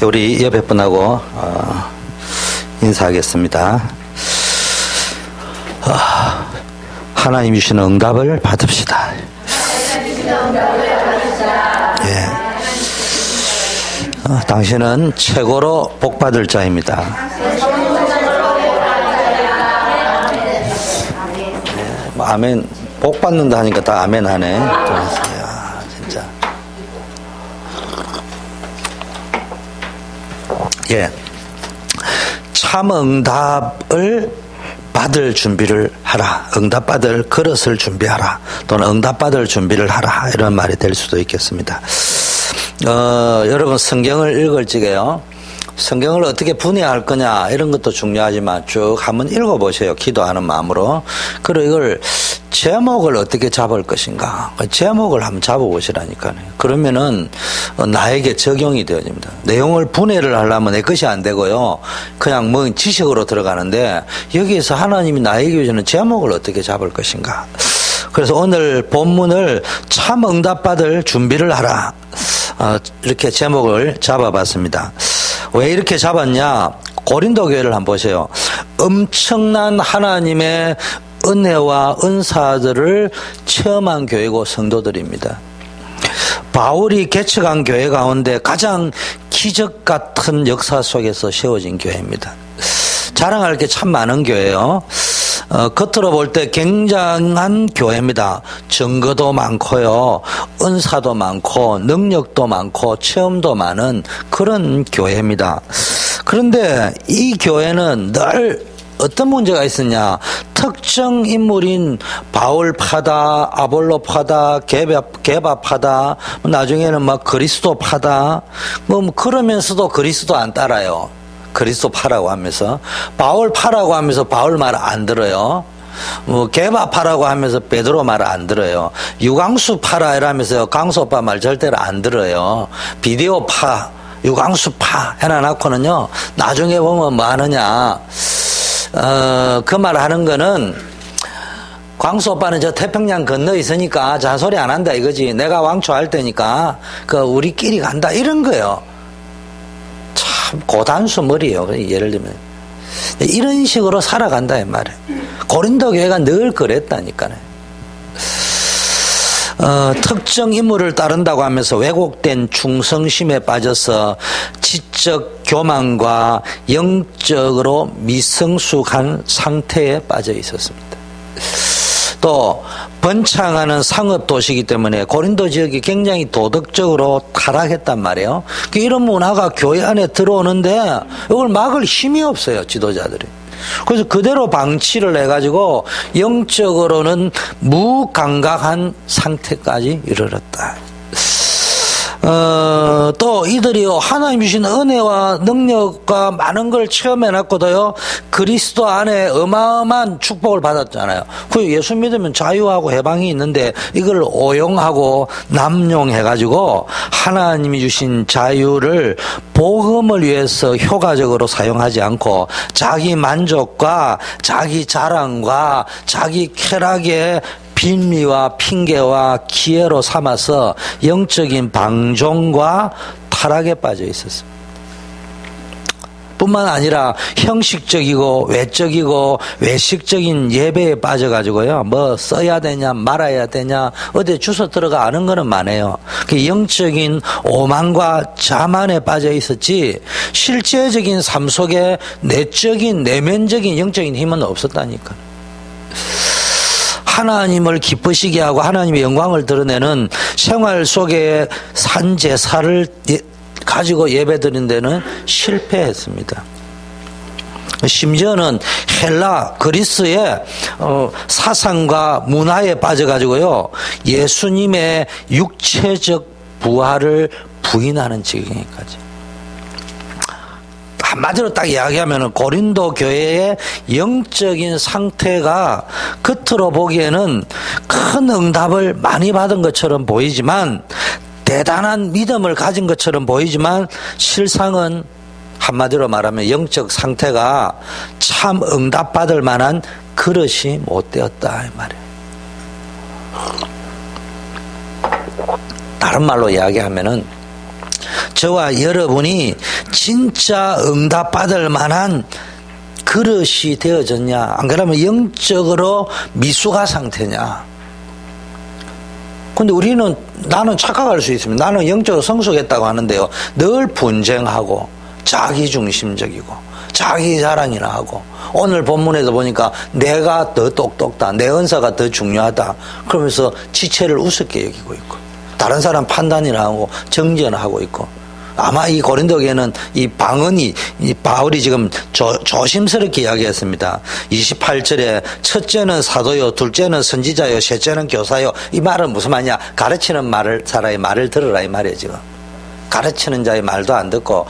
우리 옆에 분하고 인사하겠습니다. 하나님 주시는 응답을 받읍시다. 예. 당신은 최고로 복받을 자입니다. 아멘. 복 받는다 하니까 다 아멘 하네. 진짜. 예. 참 응답을 받을 준비를 하라. 응답받을 그릇을 준비하라. 또는 응답받을 준비를 하라. 이런 말이 될 수도 있겠습니다. 여러분 성경을 읽을 적에요. 성경을 어떻게 분해할 거냐 이런 것도 중요하지만 쭉 한번 읽어보세요. 기도하는 마음으로. 그리고 이걸 제목을 어떻게 잡을 것인가. 제목을 한번 잡아보시라니까요. 그러면은 나에게 적용이 되어집니다. 내용을 분해를 하려면 내 것이 안 되고요. 그냥 뭐 지식으로 들어가는데 여기에서 하나님이 나에게 주시는 제목을 어떻게 잡을 것인가. 그래서 오늘 본문을 참 응답받을 준비를 하라. 이렇게 제목을 잡아봤습니다. 왜 이렇게 잡았냐? 고린도 교회를 한번 보세요. 엄청난 하나님의 은혜와 은사들을 체험한 교회고 성도들입니다. 바울이 개척한 교회 가운데 가장 기적 같은 역사 속에서 세워진 교회입니다. 자랑할 게 참 많은 교회예요. 겉으로 볼 때 굉장한 교회입니다. 증거도 많고요. 은사도 많고 능력도 많고 체험도 많은 그런 교회입니다. 그런데 이 교회는 늘 어떤 문제가 있었냐. 특정 인물인 바울파다, 아볼로파다, 게바파다, 나중에는 막 그리스도파다, 뭐 그러면서도 그리스도 안 따라요. 그리스도 파라고 하면서, 바울 파라고 하면서 바울 말 안 들어요. 게바 파라고 하면서 베드로 말 안 들어요. 유광수 파라 이러면서 강수 오빠 말 절대로 안 들어요. 비디오 파, 유광수 파 해놔놓고는요, 나중에 보면 뭐 하느냐. 그 말 하는 거는, 광수 오빠는 저 태평양 건너 있으니까 잔소리 안 한다 이거지. 내가 왕초할 테니까, 우리끼리 간다. 이런 거예요. 참 고단수 머리예요. 예를 들면 이런 식으로 살아간다 이 말이에요. 고린도 교회가 늘 그랬다니까요. 특정 인물을 따른다고 하면서 왜곡된 충성심에 빠져서 지적 교만과 영적으로 미성숙한 상태에 빠져 있었습니다. 또 번창하는 상업 도시이기 때문에 고린도 지역이 굉장히 도덕적으로 타락했단 말이에요. 이런 문화가 교회 안에 들어오는데 이걸 막을 힘이 없어요, 지도자들이. 그래서 그대로 방치를 해가지고 영적으로는 무감각한 상태까지 이르렀다. 또 이들이요, 하나님 주신 은혜와 능력과 많은 걸 체험해놨고도요, 그리스도 안에 어마어마한 축복을 받았잖아요. 그 예수 믿으면 자유하고 해방이 있는데 이걸 오용하고 남용해가지고 하나님이 주신 자유를 복음을 위해서 효과적으로 사용하지 않고 자기 만족과 자기 자랑과 자기 쾌락에 빈미와 핑계와 기회로 삼아서 영적인 방종과 타락에 빠져 있었습니다. 뿐만 아니라 형식적이고 외적이고 외식적인 예배에 빠져가지고요, 뭐 써야 되냐 말아야 되냐 어디 주소 들어가 아는 거는 많아요. 그 영적인 오만과 자만에 빠져 있었지 실제적인 삶 속에 내적인 내면적인 영적인 힘은 없었다니까. 하나님을 기쁘시게 하고 하나님의 영광을 드러내는 생활 속에 산 제사를 가지고 예배드린 데는 실패했습니다. 심지어는 헬라, 그리스의 사상과 문화에 빠져가지고요, 예수님의 육체적 부활을 부인하는 지경에까지. 한마디로 딱 이야기하면 고린도 교회의 영적인 상태가 겉으로 보기에는 큰 응답을 많이 받은 것처럼 보이지만, 대단한 믿음을 가진 것처럼 보이지만 실상은 한마디로 말하면 영적 상태가 참 응답받을 만한 그릇이 못 되었다 이 말이에요. 다른 말로 이야기하면은 저와 여러분이 진짜 응답받을 만한 그릇이 되어졌냐, 안 그러면 영적으로 미숙한 상태냐. 근데 나는 착각할 수 있습니다. 나는 영적으로 성숙했다고 하는데요, 늘 분쟁하고 자기중심적이고 자기 자랑이나 하고, 오늘 본문에도 보니까 내가 더 똑똑다, 내 은사가 더 중요하다 그러면서 지체를 우습게 여기고 있고, 다른 사람 판단이나 하고 정죄하고 있고. 아마 이 고린도 교회는 이 바울이 지금 조심스럽게 이야기했습니다. 28절에 첫째는 사도요, 둘째는 선지자요, 셋째는 교사요. 이 말은 무슨 말이냐? 가르치는 사람의 말을 들으라 이 말이에요. 지금 가르치는 자의 말도 안 듣고,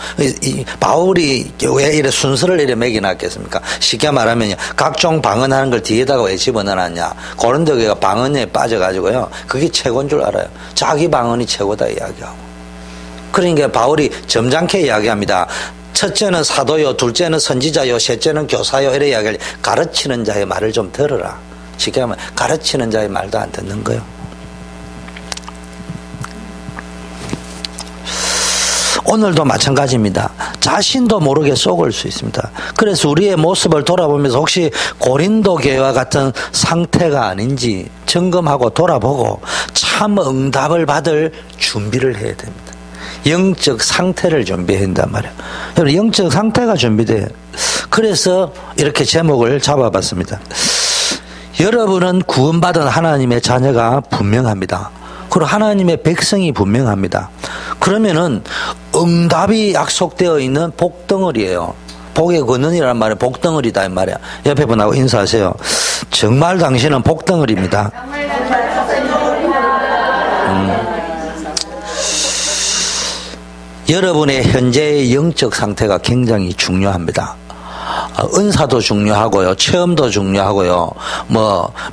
바울이 왜 이래 순서를 이래 매겨놨겠습니까? 쉽게 말하면 각종 방언하는 걸 뒤에다가 왜 집어넣어놨냐? 고린도 교회가 방언에 빠져가지고요, 그게 최고인 줄 알아요. 자기 방언이 최고다 이야기하고. 그러니까 바울이 점잖게 이야기합니다. 첫째는 사도요, 둘째는 선지자요, 셋째는 교사요. 이래 이야기를, 가르치는 자의 말을 좀 들어라. 쉽게 하면 가르치는 자의 말도 안 듣는 거예요. 오늘도 마찬가지입니다. 자신도 모르게 속을 수 있습니다. 그래서 우리의 모습을 돌아보면서 혹시 고린도 교회와 같은 상태가 아닌지 점검하고 돌아보고 참 응답을 받을 준비를 해야 됩니다. 영적 상태를 준비해야 한단 말이에요. 여러분, 영적 상태가 준비돼요. 그래서 이렇게 제목을 잡아봤습니다. 여러분은 구원받은 하나님의 자녀가 분명합니다. 그리고 하나님의 백성이 분명합니다. 그러면은 응답이 약속되어 있는 복덩어리예요. 복의 근원이라는 말이 복덩어리다 이 말이야. 옆에 분하고 인사하세요. 정말 당신은 복덩어리입니다. 여러분의 현재의 영적 상태가 굉장히 중요합니다. 은사도 중요하고요, 체험도 중요하고요,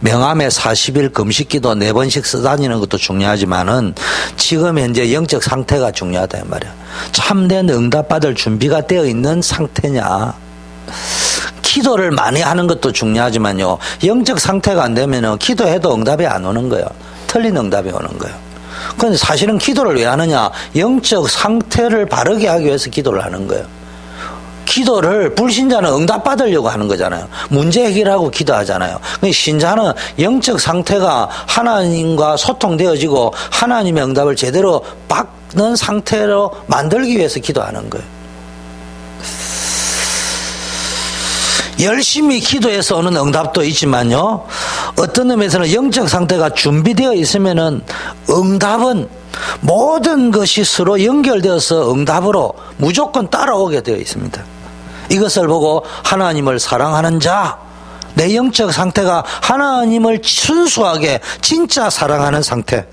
명함에 40일 금식기도 4번씩 써다니는 것도 중요하지만은 지금 현재 영적 상태가 중요하다 이 말이야. 참된 응답받을 준비가 되어 있는 상태냐. 기도를 많이 하는 것도 중요하지만요, 영적 상태가 안 되면은 기도해도 응답이 안 오는 거예요. 틀린 응답이 오는 거예요. 그런데 사실은 기도를 왜 하느냐? 영적 상태를 바르게 하기 위해서 기도를 하는 거예요. 기도를, 불신자는 응답받으려고 하는 거잖아요. 문제 해결하고 기도하잖아요. 신자는 영적 상태가 하나님과 소통되어지고 하나님의 응답을 제대로 받는 상태로 만들기 위해서 기도하는 거예요. 열심히 기도해서 오는 응답도 있지만요, 어떤 의미에서는 영적 상태가 준비되어 있으면은 응답은 모든 것이 서로 연결되어서 응답으로 무조건 따라오게 되어 있습니다. 이것을 보고 하나님을 사랑하는 자, 내 영적 상태가 하나님을 순수하게 진짜 사랑하는 상태,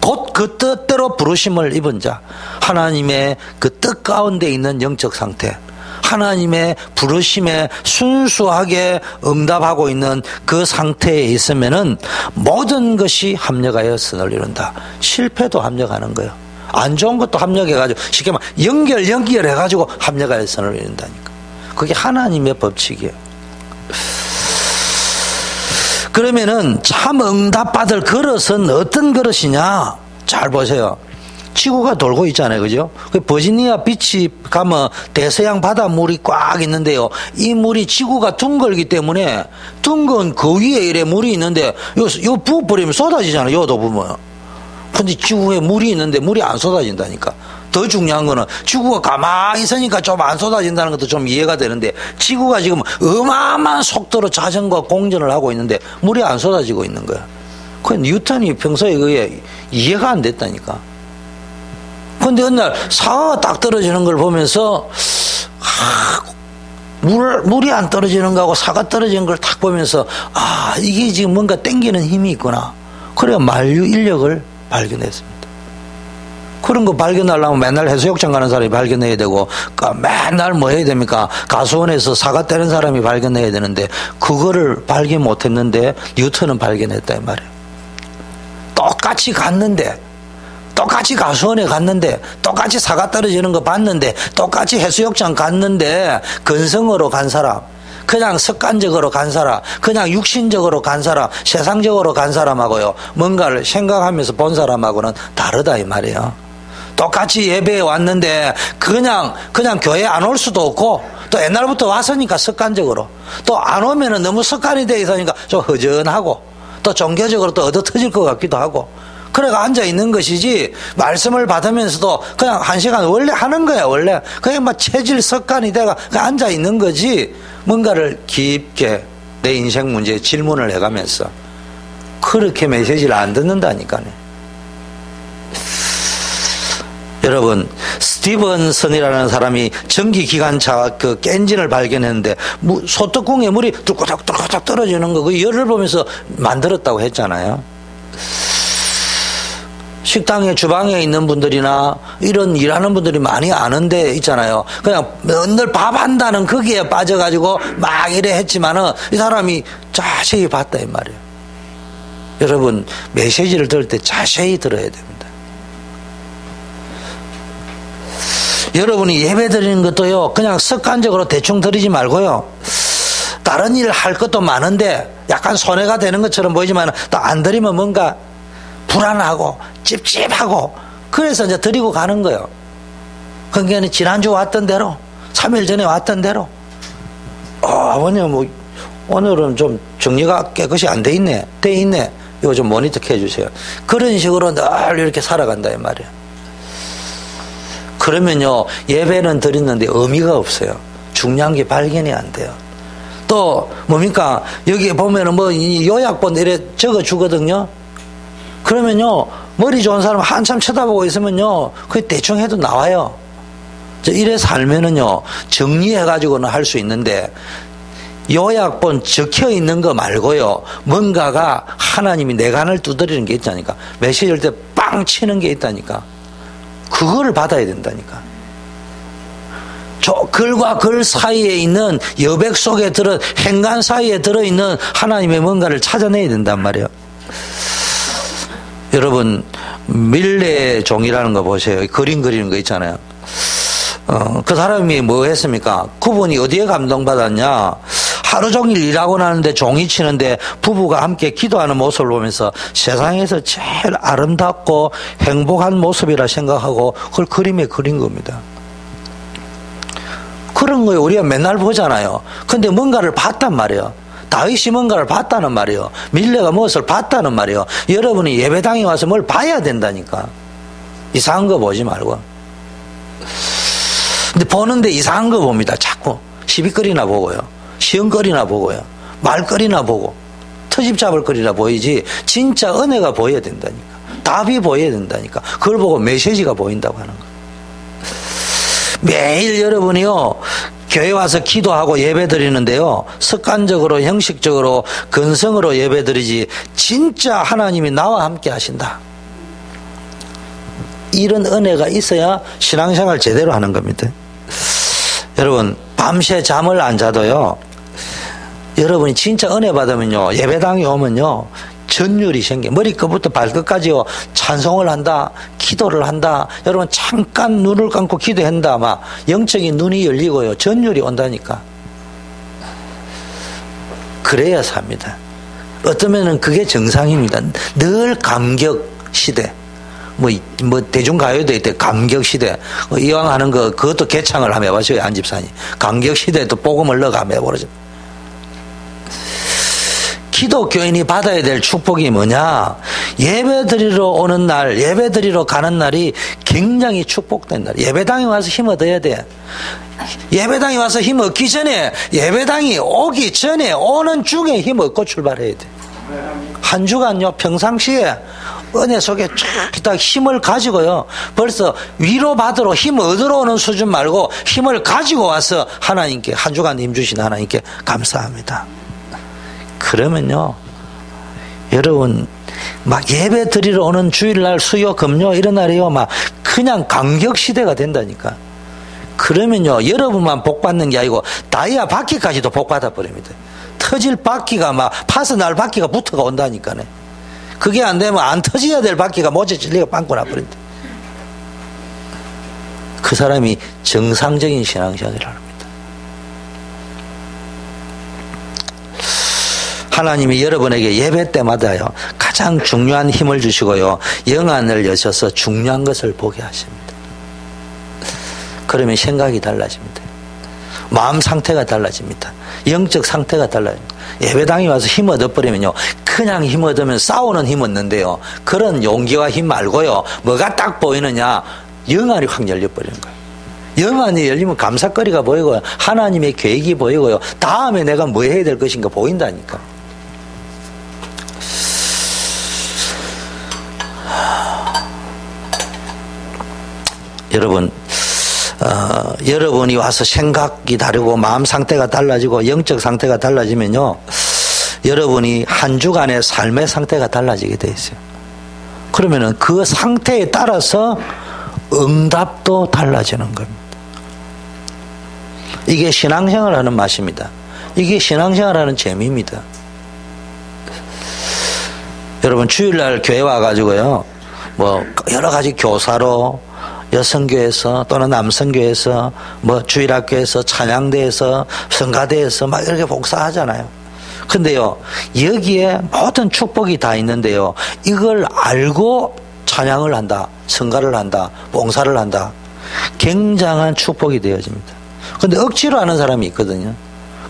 곧 그 뜻대로 부르심을 입은 자, 하나님의 그 뜻 가운데 있는 영적 상태, 하나님의 부르심에 순수하게 응답하고 있는 그 상태에 있으면은 모든 것이 합력하여 선을 이룬다. 실패도 합력하는 거예요. 안 좋은 것도 합력해가지고, 쉽게 말하면 연결해가지고 합력하여 선을 이룬다니까. 그게 하나님의 법칙이에요. 그러면은 참 응답받을 그릇은 어떤 그릇이냐? 잘 보세요. 지구가 돌고 있잖아요, 그죠? 버지니아 비치 가면 대서양 바닷물이 꽉 있는데요, 이 물이 지구가 둥글기 때문에 둥근 그 위에 이래 물이 있는데 요 부어버리면 쏟아지잖아요, 요도 보면. 근데 지구에 물이 있는데 물이 안 쏟아진다니까. 더 중요한 거는 지구가 가만히 있으니까 좀 안 쏟아진다는 것도 좀 이해가 되는데, 지구가 지금 어마어마한 속도로 자전거 공전을 하고 있는데 물이 안 쏟아지고 있는 거야. 그 뉴턴이 평소에 그게 이해가 안 됐다니까. 근데 어느 날 사과가 딱 떨어지는 걸 보면서, 물이 안 떨어지는 거하고 사과 떨어지는 걸 딱 보면서, 이게 지금 뭔가 땡기는 힘이 있구나. 그래야 만류 인력을 발견했습니다. 그런 거 발견하려면 맨날 해수욕장 가는 사람이 발견해야 되고, 맨날 뭐 해야 됩니까? 가수원에서 사과 떼는 사람이 발견해야 되는데, 그거를 발견 못했는데 뉴턴은 발견했다 이 말이에요. 똑같이 갔는데, 똑같이 가수원에 갔는데, 똑같이 사과 떨어지는 거 봤는데, 똑같이 해수욕장 갔는데, 근성으로 간 사람, 그냥 습관적으로 간 사람, 그냥 육신적으로 간 사람, 세상적으로 간 사람하고요, 뭔가를 생각하면서 본 사람하고는 다르다 이 말이에요. 똑같이 예배에 왔는데 그냥 교회 안 올 수도 없고 또 옛날부터 왔으니까 습관적으로 또 안 오면은 너무 습관이 돼 있으니까 좀 허전하고 또 종교적으로 또 얻어 터질 것 같기도 하고 그래가 앉아 있는 것이지 말씀을 받으면서도 그냥 1시간 원래 하는 거야 원래 그냥 막 체질 습관이 돼가 그냥 앉아 있는 거지 뭔가를 깊게 내 인생 문제에 질문을 해가면서 그렇게 메시지를 안 듣는다니까요. 여러분 스티븐슨이라는 사람이 전기기관차 그 엔진을 발견했는데 소뚜껑에 물이 뚫고닥 떨어지는 거 그 열을 보면서 만들었다고 했잖아요. 식당에 주방에 있는 분들이나 이런 일하는 분들이 많이 아는 데 있잖아요. 그냥 늘 밥 한다는 거기에 빠져가지고 막 이래 했지만은 이 사람이 자세히 봤다 이 말이에요. 여러분 메시지를 들을 때 자세히 들어야 됩니다. 여러분이 예배 드리는 것도요 그냥 습관적으로 대충 드리지 말고요 다른 일 할 것도 많은데 약간 손해가 되는 것처럼 보이지만 또 안 드리면 뭔가 불안하고 찝찝하고 그래서 이제 드리고 가는 거예요. 그러니까 지난주 왔던 대로 3일 전에 왔던 대로 아버님 뭐 오늘은 좀 정리가 깨끗이 안 돼 있네 이거 좀 모니터 해주세요. 그런 식으로 늘 이렇게 살아간다 이 말이에요. 그러면요 예배는 드리는데 의미가 없어요. 중요한 게 발견이 안 돼요. 또 뭡니까 여기 보면은 뭐 요약본 이래 적어 주거든요. 그러면요 머리 좋은 사람 한참 쳐다보고 있으면요 그 대충 해도 나와요. 이래 살면은요 정리해 가지고는 할 수 있는데 요약본 적혀 있는 거 말고요 뭔가가 하나님이 내 간을 두드리는 게 있다니까 메시지를 때 빵 치는 게 있다니까 그거를 받아야 된다니까. 글과 글 사이에 있는 여백 속에 행간 사이에 들어있는 하나님의 뭔가를 찾아내야 된단 말이에요. 여러분 밀레 종이라는 거 보세요. 그림 그리는 거 있잖아요. 그 사람이 뭐 했습니까? 그분이 어디에 감동받았냐? 하루 종일 일하고 나는데 종이 치는데 부부가 함께 기도하는 모습을 보면서 세상에서 제일 아름답고 행복한 모습이라 생각하고 그걸 그림에 그린 겁니다. 그런 거예요. 우리가 맨날 보잖아요. 근데 뭔가를 봤단 말이에요. 다윗이 뭔가를 봤다는 말이에요. 밀레가 무엇을 봤다는 말이에요. 여러분이 예배당에 와서 뭘 봐야 된다니까. 이상한 거 보지 말고. 근데 보는데 이상한 거 봅니다. 자꾸 시비거리나 보고요. 시험거리나 보고요. 말거리나 보고 터집 잡을 거리나 보이지 진짜 은혜가 보여야 된다니까. 답이 보여야 된다니까. 그걸 보고 메시지가 보인다고 하는 거예요. 매일 여러분이요 교회 와서 기도하고 예배 드리는데요 습관적으로 형식적으로 근성으로 예배 드리지 진짜 하나님이 나와 함께 하신다 이런 은혜가 있어야 신앙생활 제대로 하는 겁니다. 여러분 밤새 잠을 안 자도요 여러분이 진짜 은혜 받으면요 예배당에 오면요 전율이 생겨. 머리끝부터 발끝까지요 찬송을 한다 기도를 한다. 여러분 잠깐 눈을 감고 기도한다 막 영적인 눈이 열리고요 전율이 온다니까. 그래야 삽니다. 어쩌면은 그게 정상입니다. 늘 감격 시대 뭐 대중가요대 때 감격 시대 이왕 하는 거 그것도 개창을 하면 해보셔요 안집사님. 감격 시대에 또 복음을 넣어가 한번 해보죠. 기독교인이 받아야 될 축복이 뭐냐? 예배 드리러 오는 날, 예배 드리러 가는 날이 굉장히 축복된 날. 예배당에 와서 힘 얻어야 돼. 예배당에 와서 힘 얻기 전에, 예배당이 오기 전에 오는 중에 힘 얻고 출발해야 돼. 한 주간요 평상시에 은혜 속에 쫙 힘을 가지고요 벌써 위로받으러 힘 얻으러 오는 수준 말고 힘을 가지고 와서 하나님께 한 주간 힘 주신 하나님께 감사합니다. 그러면요 여러분 막 예배 드리러 오는 주일날 수요 금요 이런 날이요 막 그냥 감격 시대가 된다니까. 그러면요 여러분만 복 받는 게 아니고 다이아 바퀴까지도 복 받아 버립니다. 터질 바퀴가 막 파서 날 바퀴가 붙어가 온다니까네. 그게 안 되면 안 터져야 될 바퀴가 모재 찔리가 빵꾸 나버린다. 그 사람이 정상적인 신앙생활을 합니다. 하나님이 여러분에게 예배 때마다요 가장 중요한 힘을 주시고요 영안을 여셔서 중요한 것을 보게 하십니다. 그러면 생각이 달라집니다. 마음 상태가 달라집니다. 영적 상태가 달라집니다. 예배당에 와서 힘 얻어버리면요, 그냥 힘 얻으면 싸우는 힘 얻는데요, 그런 용기와 힘 말고요, 뭐가 딱 보이느냐, 영안이 확 열려버리는 거예요. 영안이 열리면 감사거리가 보이고요, 하나님의 계획이 보이고요, 다음에 내가 뭐 해야 될 것인가 보인다니까. 여러분, 여러분이 와서 생각이 다르고 마음 상태가 달라지고 영적 상태가 달라지면요, 여러분이 한 주간의 삶의 상태가 달라지게 돼 있어요. 그러면은 그 상태에 따라서 응답도 달라지는 겁니다. 이게 신앙생활 하는 맛입니다. 이게 신앙생활 하는 재미입니다. 여러분, 주일날 교회 와가지고요, 뭐 여러 가지 교사로 여성교회에서 또는 남성교회에서 뭐 주일학교에서 찬양대에서 성가대에서 막 이렇게 봉사하잖아요. 근데요, 여기에 모든 축복이 다 있는데요, 이걸 알고 찬양을 한다, 성가를 한다, 봉사를 한다, 굉장한 축복이 되어집니다. 근데 억지로 하는 사람이 있거든요.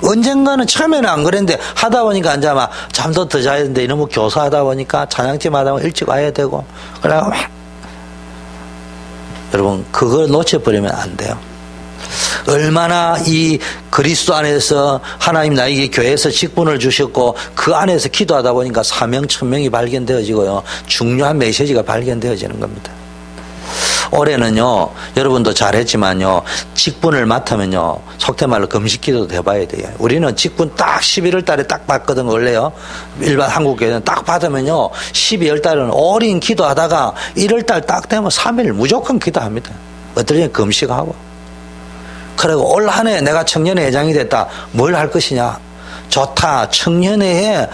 언젠가는 처음에는 안 그랬는데 하다 보니까 이제 막 잠도 더 자야 되는데 이놈의 교사 하다 보니까 찬양팀 하다 보면 일찍 와야 되고, 그래가 여러분, 그걸 놓쳐버리면 안 돼요. 얼마나 이 그리스도 안에서 하나님 나에게 교회에서 직분을 주셨고 그 안에서 기도하다 보니까 사명 천명이 발견되어지고요, 중요한 메시지가 발견되어지는 겁니다. 올해는요, 여러분도 잘했지만요, 직분을 맡으면요, 속된 말로 금식기도도 해봐야 돼요. 우리는 직분 딱 11월 달에 딱 받거든. 원래요, 일반 한국교회는 딱 받으면요, 12월 달은 올인 기도하다가 1월 달 딱 되면 3일 무조건 기도합니다. 어떨 때는 금식하고. 그리고 올 한 해 내가 청년회 회장이 됐다, 뭘 할 것이냐. 좋다, 청년회에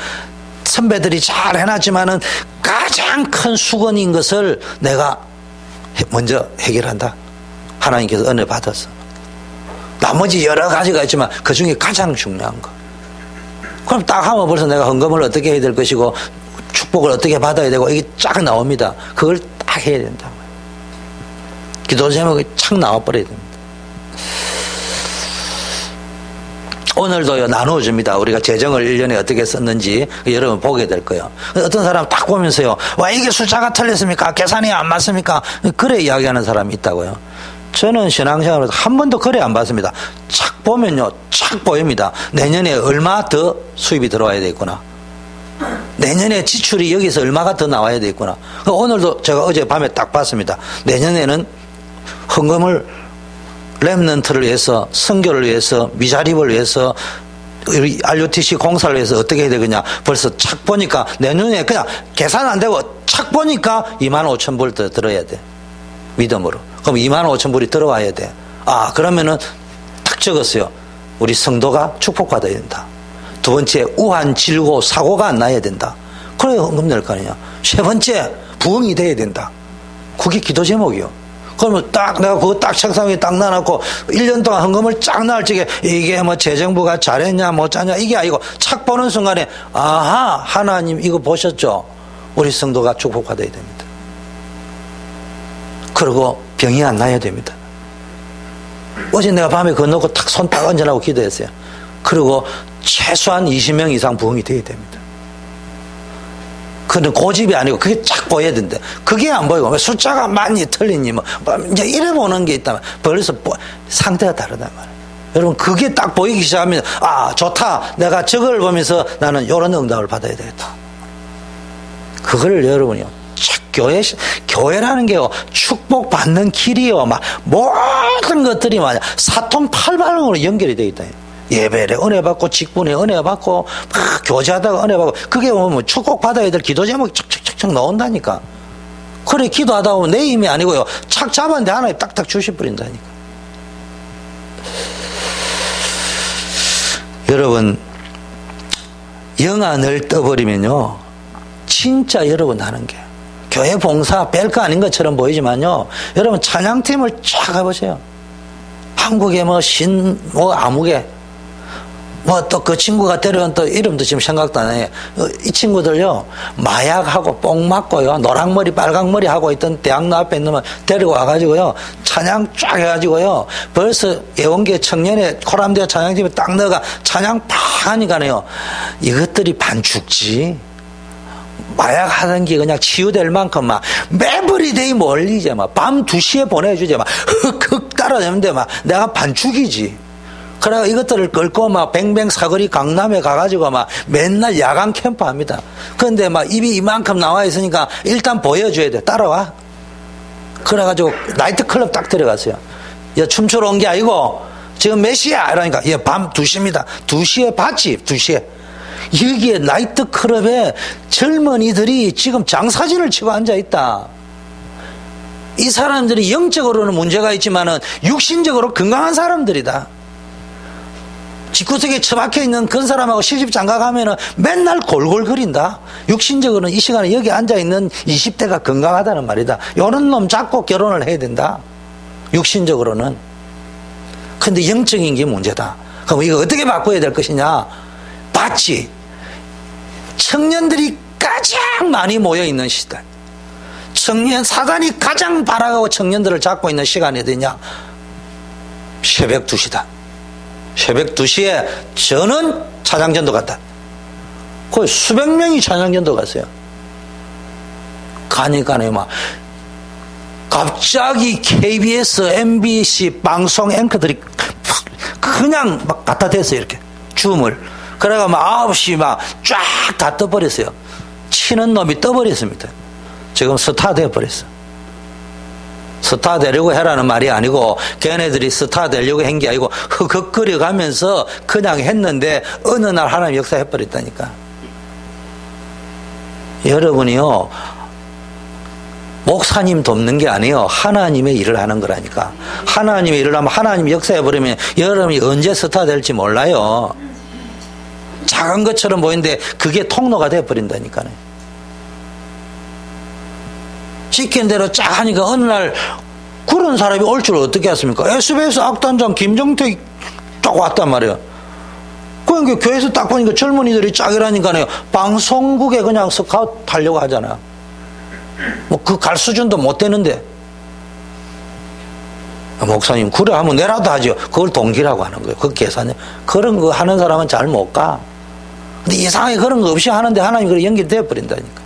선배들이 잘 해놨지만은 가장 큰 수건인 것을 내가 먼저 해결한다. 하나님께서 은혜 받았어. 나머지 여러 가지가 있지만 그 중에 가장 중요한 거. 그럼 딱 하면 벌써 내가 헌금을 어떻게 해야 될 것이고 축복을 어떻게 받아야 되고 이게 쫙 나옵니다. 그걸 딱 해야 된다. 기도 제목이 착 나와버려야 됩니다. 오늘도요, 나누어줍니다. 우리가 재정을 1년에 어떻게 썼는지 여러분 보게 될 거예요. 어떤 사람 딱 보면서요, 와, 이게 숫자가 틀렸습니까? 계산이 안 맞습니까? 그래 이야기하는 사람이 있다고요. 저는 신앙생활에서 한 번도 그래 안 봤습니다. 착 보면요, 착 보입니다. 내년에 얼마 더 수입이 들어와야 되겠구나. 내년에 지출이 여기서 얼마가 더 나와야 되겠구나. 오늘도 제가 어젯밤에 딱 봤습니다. 내년에는 헌금을 렘넌트를 위해서, 선교를 위해서, 미자립을 위해서, RUTC 공사를 위해서 어떻게 해야 되겠냐. 벌써 착 보니까 내년에 그냥 계산 안 되고 착 보니까 25,000불 더 들어야 돼. 믿음으로. 그럼 25,000불이 들어와야 돼. 아, 그러면은 딱 적었어요. 우리 성도가 축복받아야 된다. 두 번째, 우한, 질고, 사고가 안 나야 된다. 그래야 헌금 낼 거 아니냐. 세 번째, 부흥이 돼야 된다. 그게 기도 제목이요. 그러면 딱 내가 그거 딱 책상 위에 딱 놔놓고 1년 동안 헌금을 쫙 넣을 적에 이게 뭐 재정부가 잘했냐 못 잘했냐 이게 아니고 착 보는 순간에 아하, 하나님 이거 보셨죠? 우리 성도가 축복받아야 됩니다. 그리고 병이 안 나야 됩니다. 어제 내가 밤에 그거 놓고 탁 손 딱 얹으라고 기도했어요. 그리고 최소한 20명 이상 부흥이 돼야 됩니다. 그건 고집이 아니고 그게 쫙 보여야 된다. 그게 안 보이고 숫자가 많이 틀리니 뭐 이제 이래 보는 게 있다면 벌써 상태가 다르단 말이에요. 여러분, 그게 딱 보이기 시작하면 아, 좋다. 내가 저걸 보면서 나는 이런 응답을 받아야 되겠다. 그걸 여러분이요, 교회라는 게요, 축복받는 길이요, 막 모든 것들이 막 사통팔발로 연결이 되어 있다. 예배에 은혜 받고 직분에 은혜 받고 막 교제하다가 은혜 받고, 그게 뭐 축복받아야 될 기도 제목이 척척척척 나온다니까. 그래 기도하다 보면 내 힘이 아니고요, 착 잡았는데 하나님 딱딱 주셔버린다니까. 여러분, 영안을 떠버리면요, 진짜 여러분 하는 게 교회 봉사 별거 아닌 것처럼 보이지만요, 여러분 찬양팀을 쫙 해보세요. 한국에 뭐 아무개 뭐 또 그 친구가 데려온 또 이름도 지금 생각도 안 해요. 이 친구들요, 마약하고 뽕 맞고요, 노랑머리 빨강머리 하고 있던 대학로 앞에 있는 놈을 데리고 와가지고요, 찬양 쫙 해가지고요, 벌써 예원계 청년회 코람대 찬양집에 딱 넣어가 찬양 팍 하니까요, 이것들이 반죽지. 마약 하던 게 그냥 치유될 만큼 막 매버리데이 멀리 이제 막 밤 2시에 보내주지 막 흑흑 따라내는데 막 내가 반죽이지. 그래가 이것들을 끌고 막 뱅뱅 사거리 강남에 가가지고 막 맨날 야간 캠프 합니다. 그런데 막 입이 이만큼 나와 있으니까 일단 보여줘야 돼. 따라와. 그래가지고 나이트클럽 딱 들어갔어요. 야, 춤추러 온 게 아니고 지금 몇 시야? 이러니까 예, 밤 2시입니다. 2시에 봤지? 2시에. 여기에 나이트클럽에 젊은이들이 지금 장사진을 치고 앉아있다. 이 사람들이 영적으로는 문제가 있지만은 육신적으로 건강한 사람들이다. 집구석에 처박혀 있는 그런 사람하고 시집 장가가면은 맨날 골골거린다. 육신적으로는 이 시간에 여기 앉아있는 20대가 건강하다는 말이다. 이런 놈 잡고 결혼을 해야 된다. 육신적으로는. 근데 영적인 게 문제다. 그럼 이거 어떻게 바꿔야 될 것이냐? 봤지? 청년들이 가장 많이 모여있는 시대. 사단이 가장 발악하고 청년들을 잡고 있는 시간이 어디냐? 새벽 2시다. 새벽 2시에 저는 찬양전도 갔다. 거의 수백 명이 찬양전도 갔어요. 가니까요, 막 갑자기 KBS, MBC 방송 앵커들이 그냥 막 갖다 댔어요. 이렇게 줌을. 그래가 막 9시 막 쫙 다 떠버렸어요. 치는 놈이 떠버렸습니다. 지금 스타 되어버렸어. 스타 되려고 해라는 말이 아니고 걔네들이 스타 되려고 한 게 아니고 흑흑거려 가면서 그냥 했는데 어느 날 하나님 역사해버렸다니까. 여러분이요, 목사님 돕는 게 아니에요. 하나님의 일을 하는 거라니까. 하나님의 일을 하면 하나님이 역사해버리면 여러분이 언제 스타 될지 몰라요. 작은 것처럼 보이는데 그게 통로가 돼버린다니까요. 시킨 대로 쫙 하니까 어느 날 그런 사람이 올 줄 어떻게 했습니까? SBS 악단장 김정택 쫙 왔단 말이에요. 그러니까 교회에서 딱 보니까 젊은이들이 쫙 이라니까요. 방송국에 그냥 스카우트 하려고 하잖아. 뭐 그 갈 수준도 못 되는데. 목사님, 그래 하면 내라도 하죠. 그걸 동기라고 하는 거예요. 그 계산이. 그런 거 하는 사람은 잘 못 가. 근데 이상하게 그런 거 없이 하는데 하나님이 그래 연결되어 버린다니까.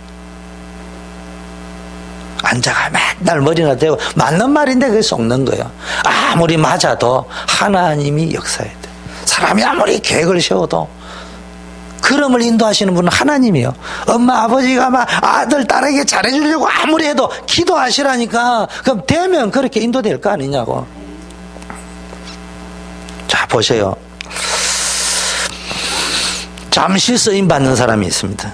앉아가 맨날 머리나 대고 맞는 말인데 그게 속는 거예요. 아무리 맞아도 하나님이 역사해야 돼. 사람이 아무리 계획을 세워도 걸음을 인도하시는 분은 하나님이에요. 엄마 아버지가 막 아들 딸에게 잘해주려고 아무리 해도 기도하시라니까. 그럼 되면 그렇게 인도될 거 아니냐고. 자, 보세요. 잠시 쓰임 받는 사람이 있습니다.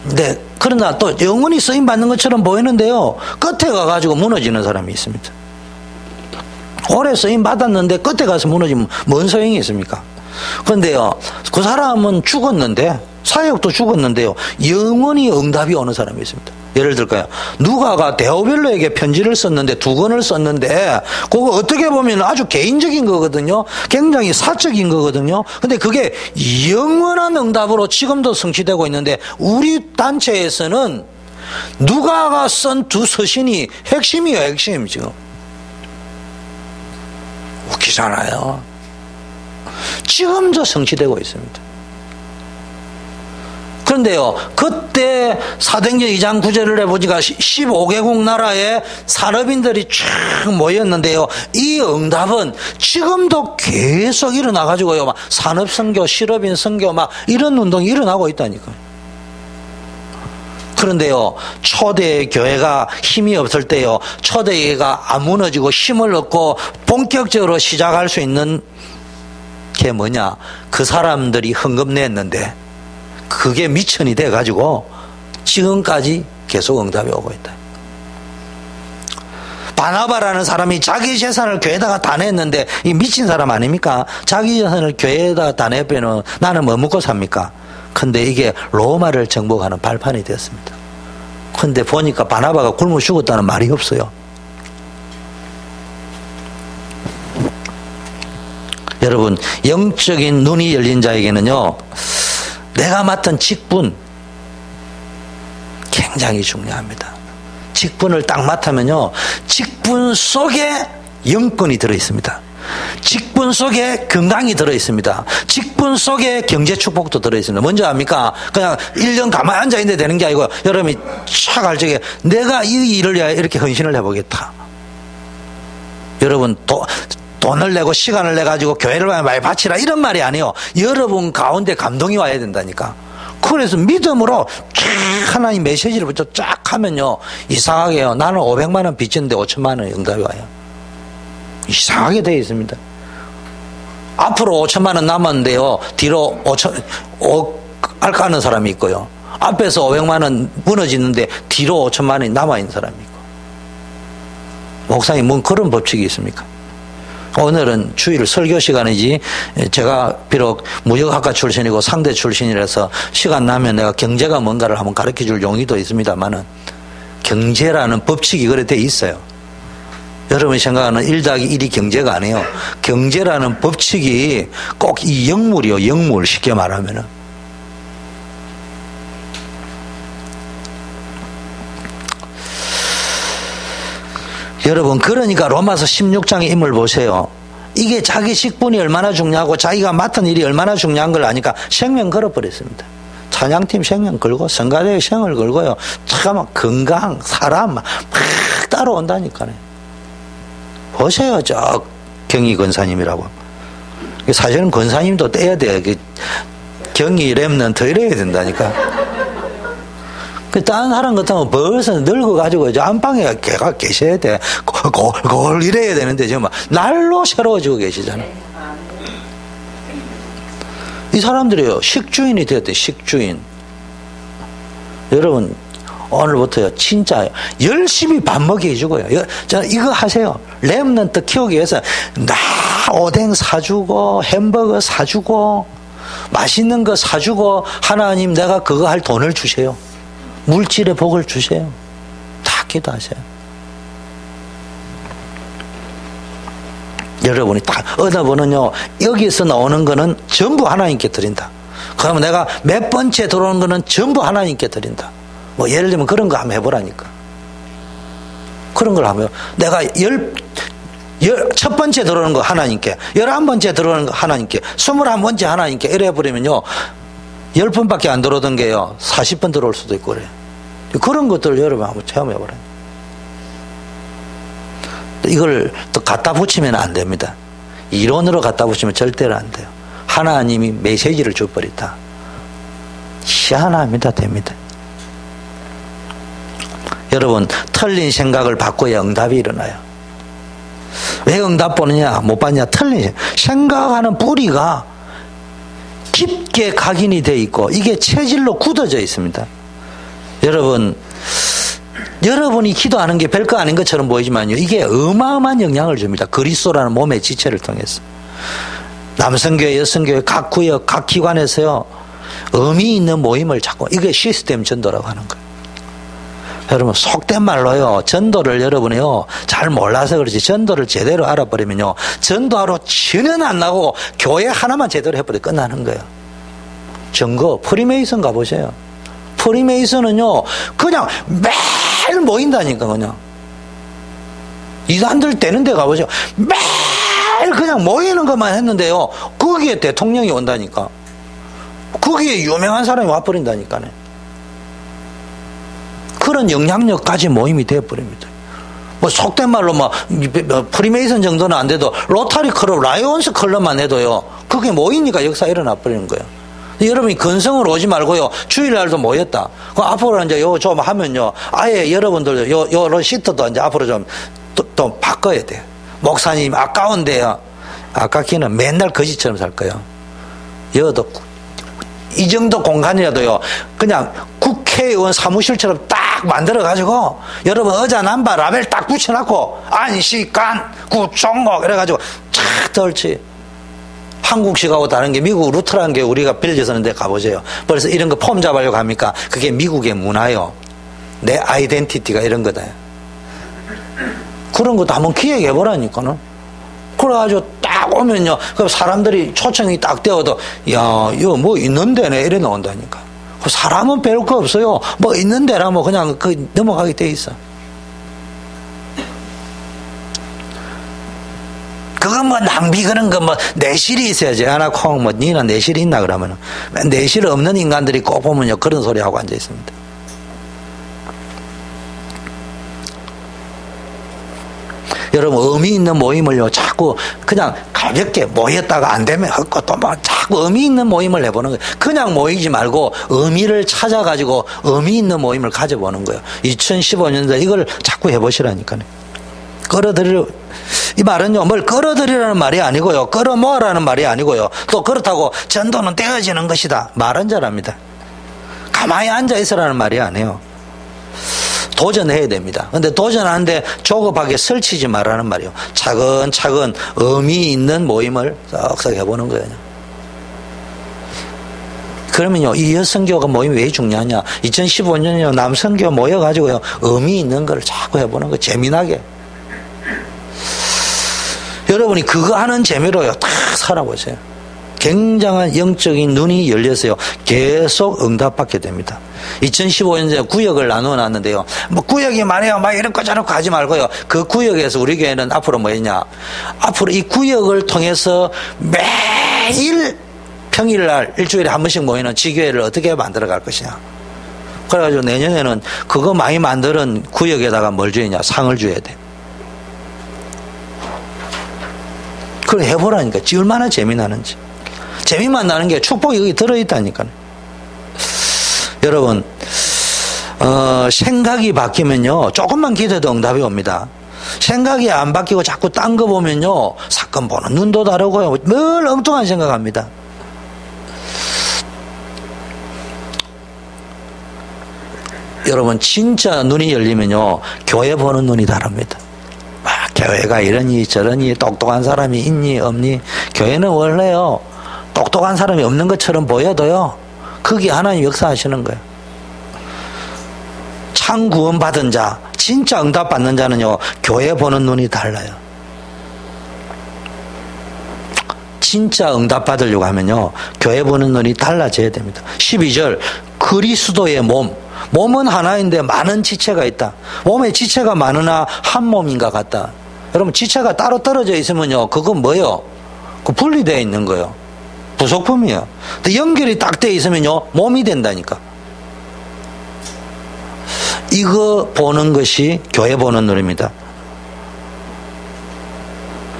근데 그러나 또 영원히 쓰임 받는 것처럼 보이는데요, 끝에 가가지고 무너지는 사람이 있습니다. 오래 쓰임 받았는데 끝에 가서 무너지면 뭔 소용이 있습니까? 그런데요, 그 사람은 죽었는데, 사역도 죽었는데요, 영원히 응답이 오는 사람이 있습니다. 예를 들까요? 누가가 데오벨로에게 편지를 썼는데 2권을 썼는데 그거 어떻게 보면 아주 개인적인 거거든요. 굉장히 사적인 거거든요. 근데 그게 영원한 응답으로 지금도 성취되고 있는데 우리 단체에서는 누가가 쓴 2 서신이 핵심이에요. 핵심 지금. 웃기잖아요. 지금도 성취되고 있습니다. 그런데요, 그때 사도행전 2장 9절을 해보니까 15개국 나라의 산업인들이 쫙 모였는데요, 이 응답은 지금도 계속 일어나가지고요, 막 산업선교, 실업인 선교, 막 이런 운동이 일어나고 있다니까요. 그런데요, 초대 교회가 힘이 없을 때요, 초대 교회가 안 무너지고 힘을 얻고 본격적으로 시작할 수 있는 게 뭐냐? 그 사람들이 헌금 냈는데 그게 미천이 돼가지고 지금까지 계속 응답이 오고 있다. 바나바라는 사람이 자기 재산을 교회에다가 다 냈는데 이 미친 사람 아닙니까? 자기 재산을 교회에다가 다 내면 나는 뭐 먹고 삽니까? 근데 이게 로마를 정복하는 발판이 되었습니다. 근데 보니까 바나바가 굶어 죽었다는 말이 없어요. 여러분, 영적인 눈이 열린 자에게는요, 내가 맡은 직분 굉장히 중요합니다. 직분을 딱 맡으면요, 직분 속에 영권이 들어있습니다. 직분 속에 건강이 들어있습니다. 직분 속에 경제 축복도 들어있습니다. 뭔지 압니까? 그냥 1년 가만히 앉아있는데 되는 게 아니고, 여러분이 착 알 적에 내가 이 일을 위하여 이렇게 헌신을 해보겠다. 여러분, 돈을 내고 시간을 내가지고 교회를 많이 바치라 이런 말이 아니에요. 여러분 가운데 감동이 와야 된다니까. 그래서 믿음으로 쫙 하나님 메시지를 붙여 쫙 하면요, 이상하게요, 나는 500만 원 빚졌는데 5천만 원 응답이 와요. 이상하게 되어 있습니다. 앞으로 5천만 원 남았는데요, 뒤로 5억 앓아가는 사람이 있고요, 앞에서 500만 원 무너지는데 뒤로 5천만 원이 남아있는 사람이 있고. 목사님, 뭔 그런 법칙이 있습니까? 오늘은 주일 설교 시간이지, 제가 비록 무역학과 출신이고 상대 출신이라서 시간 나면 내가 경제가 뭔가를 한번 가르쳐 줄 용의도 있습니다만은, 경제라는 법칙이 그래 돼 있어요. 여러분이 생각하는 1+1이 경제가 아니에요. 경제라는 법칙이 꼭 이 영물이요, 영물. 쉽게 말하면은. 여러분, 그러니까 로마서 16장의 임을 보세요. 이게 자기 직분이 얼마나 중요하고 자기가 맡은 일이 얼마나 중요한 걸 아니까 생명 걸어버렸습니다. 찬양팀 생명 걸고 성가대의 생을 걸고요, 참 건강, 사람 막 따라온다니까요. 보세요, 저 경희 권사님이라고. 사실은 권사님도 떼야 돼요. 경희 렘넌트 이래야 된다니까. 다른 사람 같으면 벌써 늙어가지고 이제 안방에 걔가 계셔야 돼. 골 이래야 되는데 정말 날로 새로워지고 계시잖아요. 이 사람들이요, 식주인이 되었대. 식주인. 여러분, 오늘부터요, 진짜 열심히 밥 먹게 해주고요. 이거 하세요. 렘넌트 키우기 위해서 오뎅 사주고 햄버거 사주고 맛있는 거 사주고, 하나님 내가 그거 할 돈을 주세요. 물질의 복을 주세요. 다 기도하세요. 여러분이 딱 얻어보는요, 여기서 나오는 거는 전부 하나님께 드린다. 그러면 내가 몇 번째 들어오는 거는 전부 하나님께 드린다. 뭐 예를 들면 그런 거 한번 해보라니까. 그런 걸 하면 내가 첫 번째 들어오는 거 하나님께, 11번째 들어오는 거 하나님께, 21번째 하나님께 이래 버리면요, 10번밖에 안 들어오던 게요, 40번 들어올 수도 있고 그래요. 그런 것들을 여러분 한번 체험해보라요. 이걸 또 갖다 붙이면 안 됩니다. 이론으로 갖다 붙이면 절대로 안 돼요. 하나님이 메시지를 줘버리다. 희한합니다. 됩니다. 여러분, 틀린 생각을 바꿔야 응답이 일어나요. 왜 응답 보느냐, 못 받냐? 틀린 생각하는 뿌리가 깊게 각인이 되어 있고 이게 체질로 굳어져 있습니다. 여러분이 기도하는 게 별거 아닌 것처럼 보이지만요, 이게 어마어마한 영향을 줍니다. 그리스도라는 몸의 지체를 통해서. 남성교회, 여성교회, 각 구역, 각 기관에서요, 의미 있는 모임을 찾고, 이게 시스템 전도라고 하는 거예요. 여러분, 속된 말로요, 전도를 여러분이요, 잘 몰라서 그렇지, 전도를 제대로 알아버리면요, 전도하러 전혀 안 나고 교회 하나만 제대로 해버리고 끝나는 거예요. 증거, 프리메이슨 가보세요. 프리메이슨은요, 그냥 매일 모인다니까, 그냥. 이단들 되는 데 가보세요. 매일 그냥 모이는 것만 했는데요, 거기에 대통령이 온다니까. 거기에 유명한 사람이 와버린다니까요. 그런 영향력까지 모임이 되어버립니다. 뭐 속된 말로 막 프리메이슨 정도는 안 돼도 로타리 클럽, 라이온스 클럽만 해도요, 그게 모이니까 역사 일어나 버리는 거예요. 여러분이 근성으로 오지 말고요, 주일날도 모였다. 그럼 앞으로 이제 요 좀 하면요, 아예 여러분들 요 시트도 이제 앞으로 좀 또 바꿔야 돼요. 목사님 아까운데요, 아깝기는 맨날 거지처럼 살 거예요. 여도 이 정도 공간이라도요, 그냥 국회의원 사무실처럼 딱 만들어가지고, 여러분 의자 남바 라벨 딱 붙여놓고, 안시간, 구총목, 이래가지고, 착 덜치. 한국식하고 다른 게 미국 루트라는 게 우리가 빌려서는데 가보세요. 그래서 이런 거 폼 잡으려고 합니까? 그게 미국의 문화요. 내 아이덴티티가 이런 거다. 그런 것도 한번 기획해보라니까는. 그래가지고 딱 오면요. 그 사람들이 초청이 딱 되어도, 야, 이거 뭐 있는 데네. 이래 나온다니까. 그 사람은 배울 거 없어요. 뭐 있는 데라면 그냥 넘어가게 돼 있어. 그거 뭐 낭비 그런 거 뭐 내실이 있어야지. 하나 콩 뭐 니나 내실이 있나 그러면은 내실 없는 인간들이 꼭 보면요 그런 소리 하고 앉아 있습니다. 여러분 의미 있는 모임을요 자꾸 그냥 가볍게 모였다가 안 되면 헛고 또 막 자꾸 의미 있는 모임을 해보는 거예요. 그냥 모이지 말고 의미를 찾아가지고 의미 있는 모임을 가져보는 거예요. 2015년도에 이걸 자꾸 해보시라니까요. 끌어들이려 이 말은요 뭘 끌어들이라는 말이 아니고요 끌어모으라는 말이 아니고요 또 그렇다고 전도는 떼어지는 것이다 말은 잘합니다. 가만히 앉아있으라는 말이 아니에요. 도전해야 됩니다. 근데 도전하는데 조급하게 설치지 말라는 말이에요. 차근차근 의미 있는 모임을 썩썩 해보는 거예요. 그러면요 이 여성교가 모임이 왜 중요하냐. 2015년에 남성교 모여가지고요 의미 있는 걸 자꾸 해보는 거 재미나게. 여러분이 그거 하는 재미로요 딱 살아보세요. 굉장한 영적인 눈이 열려서요 계속 응답받게 됩니다. 2015년에 구역을 나누어 놨는데요 뭐 구역이 많아요 막 이런 거 저런 거 하지 말고요 그 구역에서 우리 교회는 앞으로 뭐 했냐. 앞으로 이 구역을 통해서 매일 평일날 일주일에 한 번씩 모이는 지교회를 어떻게 만들어 갈 것이냐. 그래가지고 내년에는 그거 많이 만드는 구역에다가 뭘 줘야냐. 상을 줘야 돼. 그걸 해보라니까. 얼마나 재미나는지. 재미만 나는 게 축복이 여기 들어있다니까요. 여러분 생각이 바뀌면요 조금만 기도해도 응답이 옵니다. 생각이 안 바뀌고 자꾸 딴 거 보면요 사건 보는 눈도 다르고요 늘 엉뚱한 생각합니다. 여러분 진짜 눈이 열리면요 교회 보는 눈이 다릅니다. 교회가 이러니 저러니 똑똑한 사람이 있니 없니. 교회는 원래요 똑똑한 사람이 없는 것처럼 보여도요 그게 하나님 역사하시는 거예요. 참 구원 받은 자 진짜 응답 받는 자는요 교회 보는 눈이 달라요. 진짜 응답 받으려고 하면요 교회 보는 눈이 달라져야 됩니다. 12절 그리스도의 몸은 하나인데 많은 지체가 있다. 몸에 지체가 많으나 한 몸인가 같다. 여러분 지체가 따로 떨어져 있으면요 그건 뭐예요? 그 분리되어 있는 거예요. 부속품이에요. 근데 연결이 딱 되어 있으면요 몸이 된다니까. 이거 보는 것이 교회 보는 눈입니다.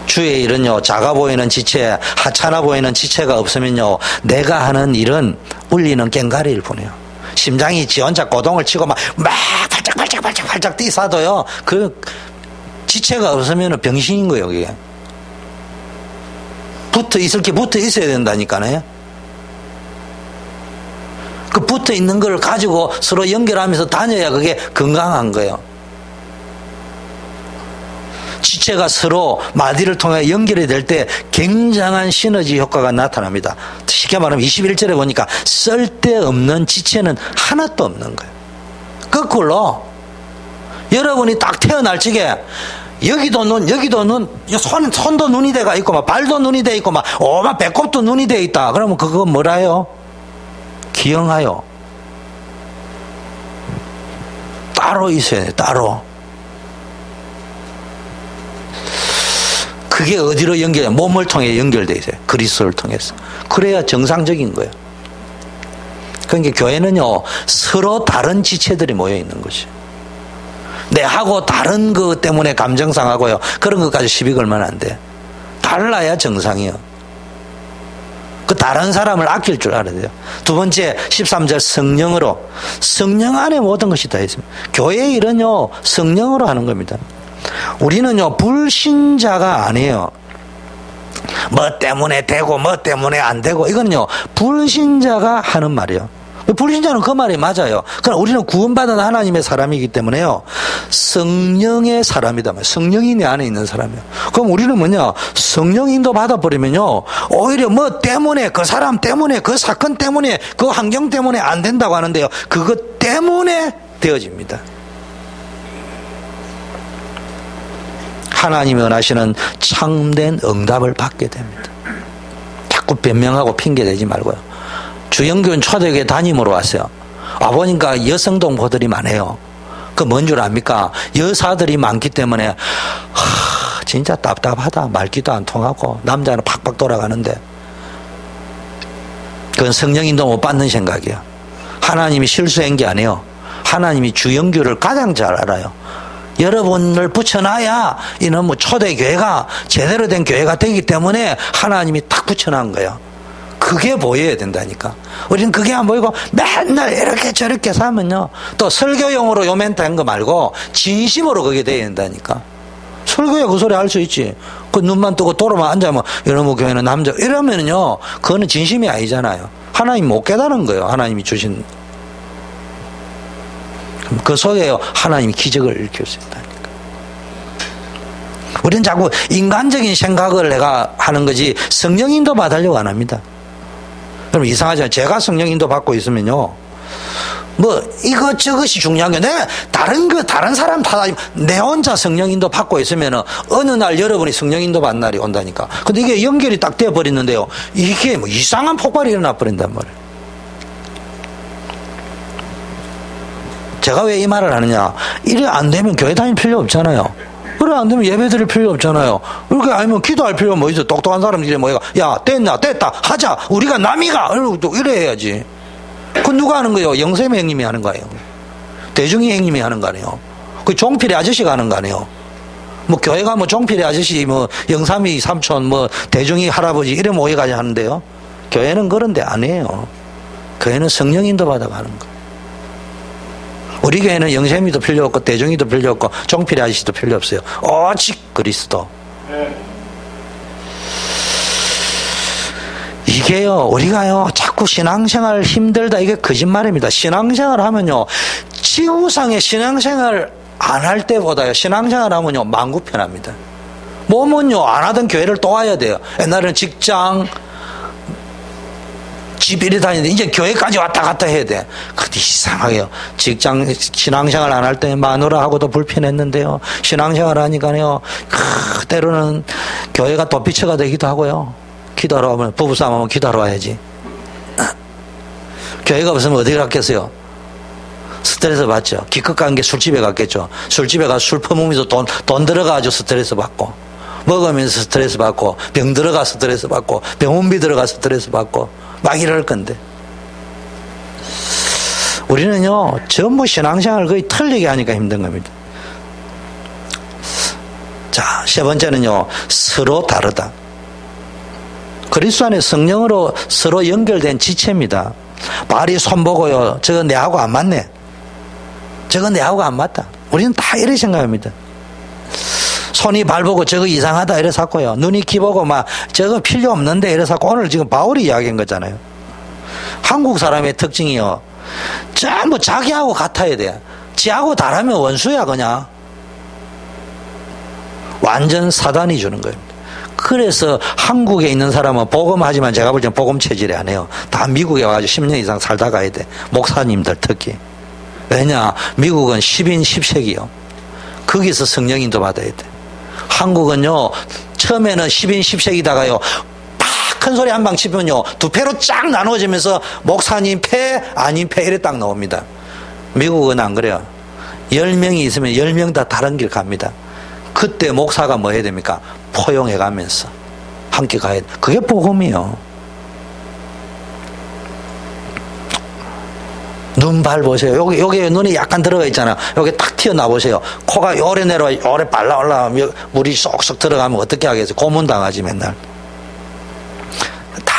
주의 일은요 작아 보이는 지체 하찮아 보이는 지체가 없으면요 내가 하는 일은 울리는 꽹과리일 뿐이에요. 심장이 지 혼자 고동을 치고 막 발짝 뛰사도요 그 지체가 없으면 병신인 거예요. 이게 붙어 있어야 된다니까요. 그 붙어 있는 걸 가지고 서로 연결하면서 다녀야 그게 건강한 거예요. 지체가 서로 마디를 통해 연결이 될 때 굉장한 시너지 효과가 나타납니다. 쉽게 말하면 21절에 보니까 쓸데없는 지체는 하나도 없는 거예요. 거꾸로 여러분이 딱 태어날 적에 여기도 눈, 손도 눈이 돼가 있고, 막 발도 눈이 돼 있고, 막 배꼽도 눈이 돼 있다. 그러면 그거 뭐라요? 기억하여. 따로 있어야 돼, 따로. 그게 어디로 연결해? 몸을 통해 연결돼 있어요. 그리스도를 통해서. 그래야 정상적인 거예요. 그러니까 교회는요, 서로 다른 지체들이 모여 있는 것이에요. 내하고 다른 것 때문에 감정 상하고요. 그런 것까지 시비 걸면 안 돼. 달라야 정상이요. 그 다른 사람을 아낄 줄 알아야 돼요. 두 번째 13절 성령으로. 성령 안에 모든 것이 다 있습니다. 교회의 일은요 성령으로 하는 겁니다. 우리는요 불신자가 아니에요. 뭐 때문에 되고 뭐 때문에 안 되고 이건요 불신자가 하는 말이에요. 불신자는 그 말이 맞아요. 그러나 우리는 구원받은 하나님의 사람이기 때문에요 성령의 사람이다. 성령이 내 안에 있는 사람이에요. 그럼 우리는 뭐냐, 성령 인도 받아버리면요 오히려 뭐 때문에, 그 사람 때문에, 그 사건 때문에, 그 환경 때문에 안 된다고 하는데요 그것 때문에 되어집니다. 하나님이 원하시는 참된 응답을 받게 됩니다. 자꾸 변명하고 핑계대지 말고요. 주영교는 초대교회 담임으로 왔어요. 와보니까 여성 동포들이 많아요. 그 뭔 줄 압니까? 여사들이 많기 때문에 진짜 답답하다. 말귀도 안 통하고 남자는 팍팍 돌아가는데 그건 성령인도 못 받는 생각이에요. 하나님이 실수한 게 아니에요. 하나님이 주영교를 가장 잘 알아요. 여러분을 붙여놔야 이놈의 초대교회가 제대로 된 교회가 되기 때문에 하나님이 딱 붙여놓은 거예요. 그게 보여야 된다니까. 우리는 그게 안 보이고 맨날 이렇게 저렇게 살면요. 또 설교용으로 요 멘트 한 거 말고 진심으로 그게 돼야 된다니까. 설교에 그 소리 할 수 있지. 그 눈만 뜨고 도로만 앉아면 이놈의 교회는 남자 이러면요. 그거는 진심이 아니잖아요. 하나님 못 깨달은 거예요. 하나님이 주신. 그 속에 하나님이 기적을 일으킬 수 있다니까. 우리는 자꾸 인간적인 생각을 내가 하는 거지 성령 인도 받으려고 안 합니다. 그럼 이상하잖아요. 제가 성령 인도 받고 있으면요. 뭐 이것저것이 중요한 게 내 다른 사람 다 내 혼자 성령 인도 받고 있으면 어느 날 여러분이 성령 인도 받는 날이 온다니까. 근데 이게 연결이 딱 되어 버리는데요. 이게 뭐 이상한 폭발이 일어나 버린단 말이에요. 제가 왜 이 말을 하느냐. 이래 안 되면 교회 다닐 필요 없잖아요. 그래 안 되면 예배 드릴 필요 없잖아요. 이렇게 아니면 기도할 필요 뭐 있어. 똑똑한 사람들이 뭐야. 야 됐나 됐다 하자. 우리가 남이가 이래 해야지. 그건 누가 하는 거예요? 영세미 형님이 하는 거예요. 대중이 형님이 하는 거 아니에요. 그 종필이 아저씨가 하는 거 아니에요. 뭐 교회가 뭐 종필이 아저씨 뭐 영삼이 삼촌 뭐 대중이 할아버지 이래 모여가지고 하는데요. 교회는 그런데 아니에요. 교회는 성령 인도 받아가는 거. 우리 교회는 영세미도 필요 없고 대중이도 필요 없고 종필이 아저씨도 필요 없어요. 오직 그리스도. 이게요, 우리가요, 자꾸 신앙생활 힘들다, 이게 거짓말입니다. 신앙생활 하면요, 지구상의 신앙생활 안 할 때보다요, 신앙생활 하면요, 만구편합니다. 몸은요, 안 하던 교회를 또 와야 돼요. 옛날에는 직장, 집 이리 다니는데, 이제 교회까지 왔다 갔다 해야 돼. 근데 이상하게요. 직장, 신앙생활 안 할 때 마누라하고도 불편했는데요. 신앙생활 하니까요, 때로는 교회가 도피처가 되기도 하고요. 기도하러 오면, 부부싸움 하면 기도하러 와야지. 교회가 없으면 어디 갔겠어요? 스트레스 받죠. 기껏 간 게 술집에 갔겠죠. 술집에 가서 술 퍼먹으면서 돈 들어가가지고 스트레스 받고, 먹으면서 스트레스 받고, 병 들어가 스트레스 받고, 병원비 들어가 스트레스 받고, 막 이럴 건데. 우리는요, 전부 신앙생활 거의 틀리게 하니까 힘든 겁니다. 자, 세 번째는요, 서로 다르다. 그리스도 안에 성령으로 서로 연결된 지체입니다. 발이 손 보고요. 저거 내하고 안 맞네. 저거 내하고 안 맞다. 우리는 다 이렇게 생각합니다. 손이 발 보고 저거 이상하다 이래서 하고요. 눈이 귀 보고 막 저거 필요 없는데 이래서 하고 오늘 지금 바울이 이야기한 거잖아요. 한국 사람의 특징이요. 전부 자기하고 같아야 돼. 지하고 다르면 원수야 그냥. 완전 사단이 주는 거예요. 그래서 한국에 있는 사람은 복음하지만 제가 볼 때는 복음 체질이 안 해요. 다 미국에 와가지고 10년 이상 살다 가야 돼. 목사님들 특히. 왜냐? 미국은 10인 10색이요. 거기서 성령인도 받아야 돼. 한국은요, 처음에는 10인 10색이다가요, 팍 큰 소리 한 방 치면요, 두 패로 쫙 나누어지면서 목사님 패, 아닌 패, 이래 딱 나옵니다. 미국은 안 그래요. 10명이 있으면 10명 다 다른 길 갑니다. 그때 목사가 뭐 해야 됩니까? 포용해 가면서 함께 가야 돼. 그게 복음이에요. 눈발 보세요. 여기 눈이 약간 들어가 있잖아요. 여기 딱 튀어나 보세요. 코가 요래 내려와, 요래 발라 올라가면 물이 쏙쏙 들어가면 어떻게 하겠어요? 고문당하지 맨날. 다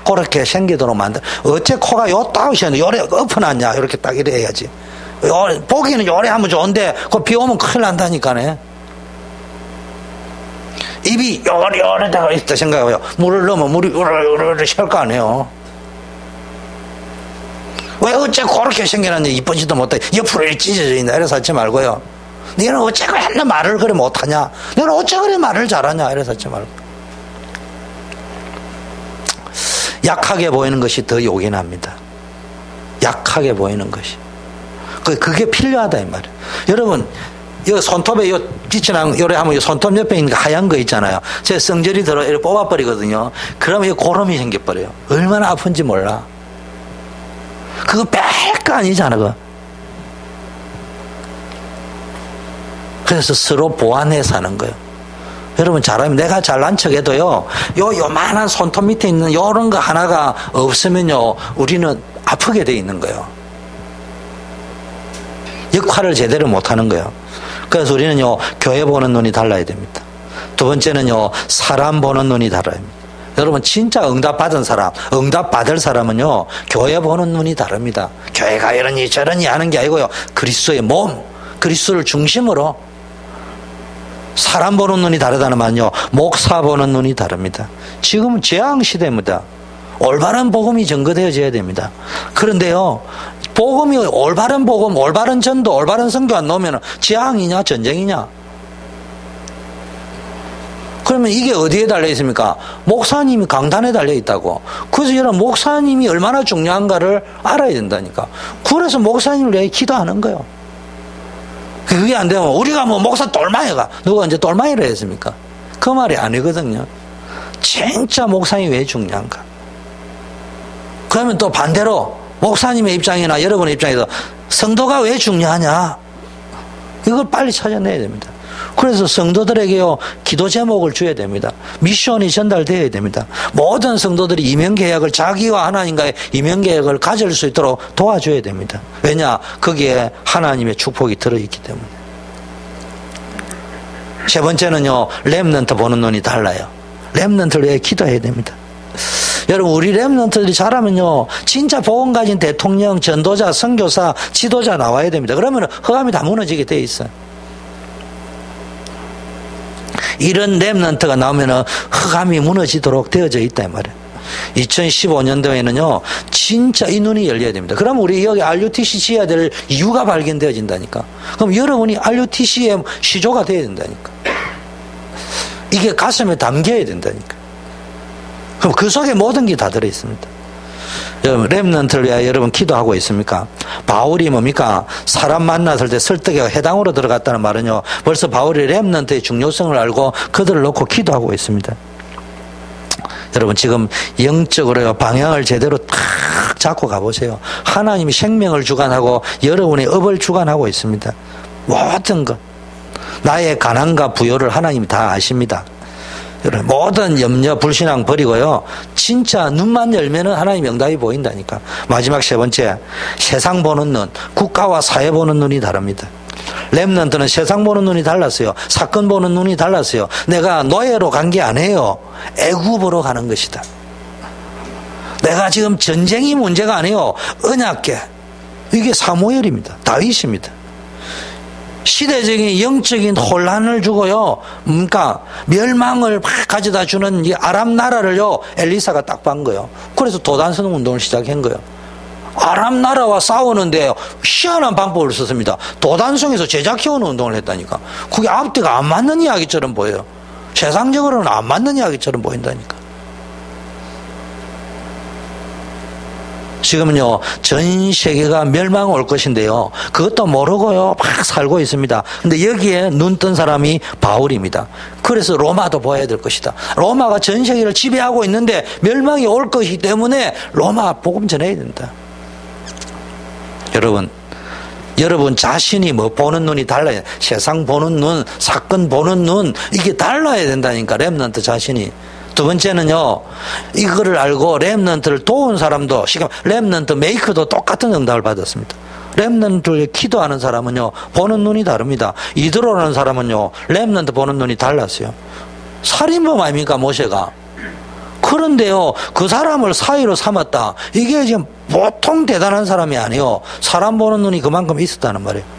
그렇게 생기도록 만들. 어째 코가 요 따위시는데 요래 엎어놨냐? 이렇게 딱 이래 해야지. 보기는 요래 하면 좋은데 그 비 오면 큰일 난다니까네. 입이 요래다가 있다 생각해요. 물을 넣으면 물이 요래 셀 거 아니에요. 왜 어째 그렇게 생겨났는데 이쁘지도 못해. 옆으로 이렇게 찢어져 있나. 이래서 하지 말고요. 너는 어째 그래 말을 그래 못하냐. 너는 어째 그래 말을 잘하냐. 이래서 하지 말고. 약하게 보이는 것이 더 요긴합니다. 약하게 보이는 것이. 그게 필요하다 이 말이에요. 여러분 이 손톱에 요 빛이랑 요래 하면 이 손톱 옆에 있는 하얀 거 있잖아요. 제 성질이 들어 이렇게 뽑아버리거든요. 그러면 이 고름이 생겨버려요. 얼마나 아픈지 몰라. 그거 별거 아니잖아, 그거. 그래서 서로 보완해 사는 거예요. 여러분 잘하면 내가 잘난 척해도요, 요만한 손톱 밑에 있는 요런 거 하나가 없으면요, 우리는 아프게 돼 있는 거예요. 역할을 제대로 못 하는 거예요. 그래서 우리는요, 교회 보는 눈이 달라야 됩니다. 두 번째는요, 사람 보는 눈이 달라야 됩니다. 여러분 진짜 응답받은 사람, 응답받을 사람은요, 교회 보는 눈이 다릅니다. 교회가 이러니 저러니 하는 게 아니고요, 그리스도의 몸, 그리스도를 중심으로 사람 보는 눈이 다르다는 말은요, 목사 보는 눈이 다릅니다. 지금은 재앙 시대입니다. 올바른 복음이 전거되어져야 됩니다. 그런데요, 복음이 올바른 복음, 올바른 전도, 올바른 선교 안 나오면 재앙이냐 전쟁이냐? 그러면 이게 어디에 달려 있습니까? 목사님이 강단에 달려 있다고. 그래서 여러분 목사님이 얼마나 중요한가를 알아야 된다니까. 그래서 목사님을 위해 기도하는 거예요. 그게 안 되면 우리가 뭐 목사 똘마이가 누가 언제 똘마이를 했습니까? 그 말이 아니거든요. 진짜 목사님이 왜 중요한가? 그러면 또 반대로 목사님의 입장이나 여러분의 입장에서 성도가 왜 중요하냐? 이걸 빨리 찾아내야 됩니다. 그래서 성도들에게요, 기도 제목을 줘야 됩니다. 미션이 전달되어야 됩니다. 모든 성도들이 이면계약을, 자기와 하나님과의 이면계약을 가질 수 있도록 도와줘야 됩니다. 왜냐? 거기에 하나님의 축복이 들어있기 때문에. 세 번째는요, 렘넌트 보는 눈이 달라요. 렘넌트를 위해 기도해야 됩니다. 여러분, 우리 렘넌트들이 잘하면요, 진짜 복음 가진 대통령, 전도자, 선교사, 지도자 나와야 됩니다. 그러면 허감이 다 무너지게 돼 있어요. 이런 렘넌트가 나오면 흑암이 무너지도록 되어져 있다 이 말이에요. 2015년도에는요, 진짜 이 눈이 열려야 됩니다. 그러면 우리 여기 RUTC 지어야 될 이유가 발견되어진다니까. 그럼 여러분이 RUTC의 시조가 되어야 된다니까. 이게 가슴에 담겨야 된다니까. 그럼 그 속에 모든 게 다 들어있습니다. 여러분, 렘넌트를 위하여 여러분 기도하고 있습니까? 바울이 뭡니까? 사람 만났을 때 설득에 해당으로 들어갔다는 말은요, 벌써 바울이 렘넌트의 중요성을 알고 그들을 놓고 기도하고 있습니다. 여러분, 지금 영적으로 방향을 제대로 탁 잡고 가보세요. 하나님이 생명을 주관하고 여러분의 업을 주관하고 있습니다. 모든 것, 나의 가난과 부요를 하나님이 다 아십니다. 여러분, 모든 염려, 불신앙 버리고요, 진짜 눈만 열면은 하나님 응답이 보인다니까. 마지막 세 번째, 세상 보는 눈, 국가와 사회 보는 눈이 다릅니다. 렘넌트는 세상 보는 눈이 달랐어요. 사건 보는 눈이 달랐어요. 내가 노예로 간 게 아니에요. 애굽으로 가는 것이다. 내가 지금 전쟁이 문제가 아니에요. 언약궤. 이게 사무엘입니다. 다윗입니다. 시대적인 영적인 혼란을 주고요, 그러니까 멸망을 막 가져다 주는 이 아람 나라를요, 엘리사가 딱 본 거예요. 그래서 도단성 운동을 시작한 거예요. 아람 나라와 싸우는데 희한한 방법을 썼습니다. 도단성에서 제자 키우는 운동을 했다니까. 그게 앞뒤가 안 맞는 이야기처럼 보여요. 세상적으로는 안 맞는 이야기처럼 보인다니까. 지금은요, 전 세계가 멸망 올 것인데요, 그것도 모르고요, 막 살고 있습니다. 근데 여기에 눈 뜬 사람이 바울입니다. 그래서 로마도 보아야 될 것이다. 로마가 전 세계를 지배하고 있는데 멸망이 올 것이기 때문에 로마 복음 전해야 된다. 여러분 자신이 뭐 보는 눈이 달라요. 세상 보는 눈, 사건 보는 눈, 이게 달라야 된다니까, 렘넌트 자신이. 두 번째는요, 이거를 알고 렘넌트를 도운 사람도, 지금 렘넌트 메이커도 똑같은 응답을 받았습니다. 렘넌트를 기도하는 사람은요, 보는 눈이 다릅니다. 이드로라는 사람은요, 렘넌트 보는 눈이 달랐어요. 살인범 아닙니까, 모세가? 그런데요, 그 사람을 사위로 삼았다. 이게 지금 보통 대단한 사람이 아니에요. 사람 보는 눈이 그만큼 있었다는 말이에요.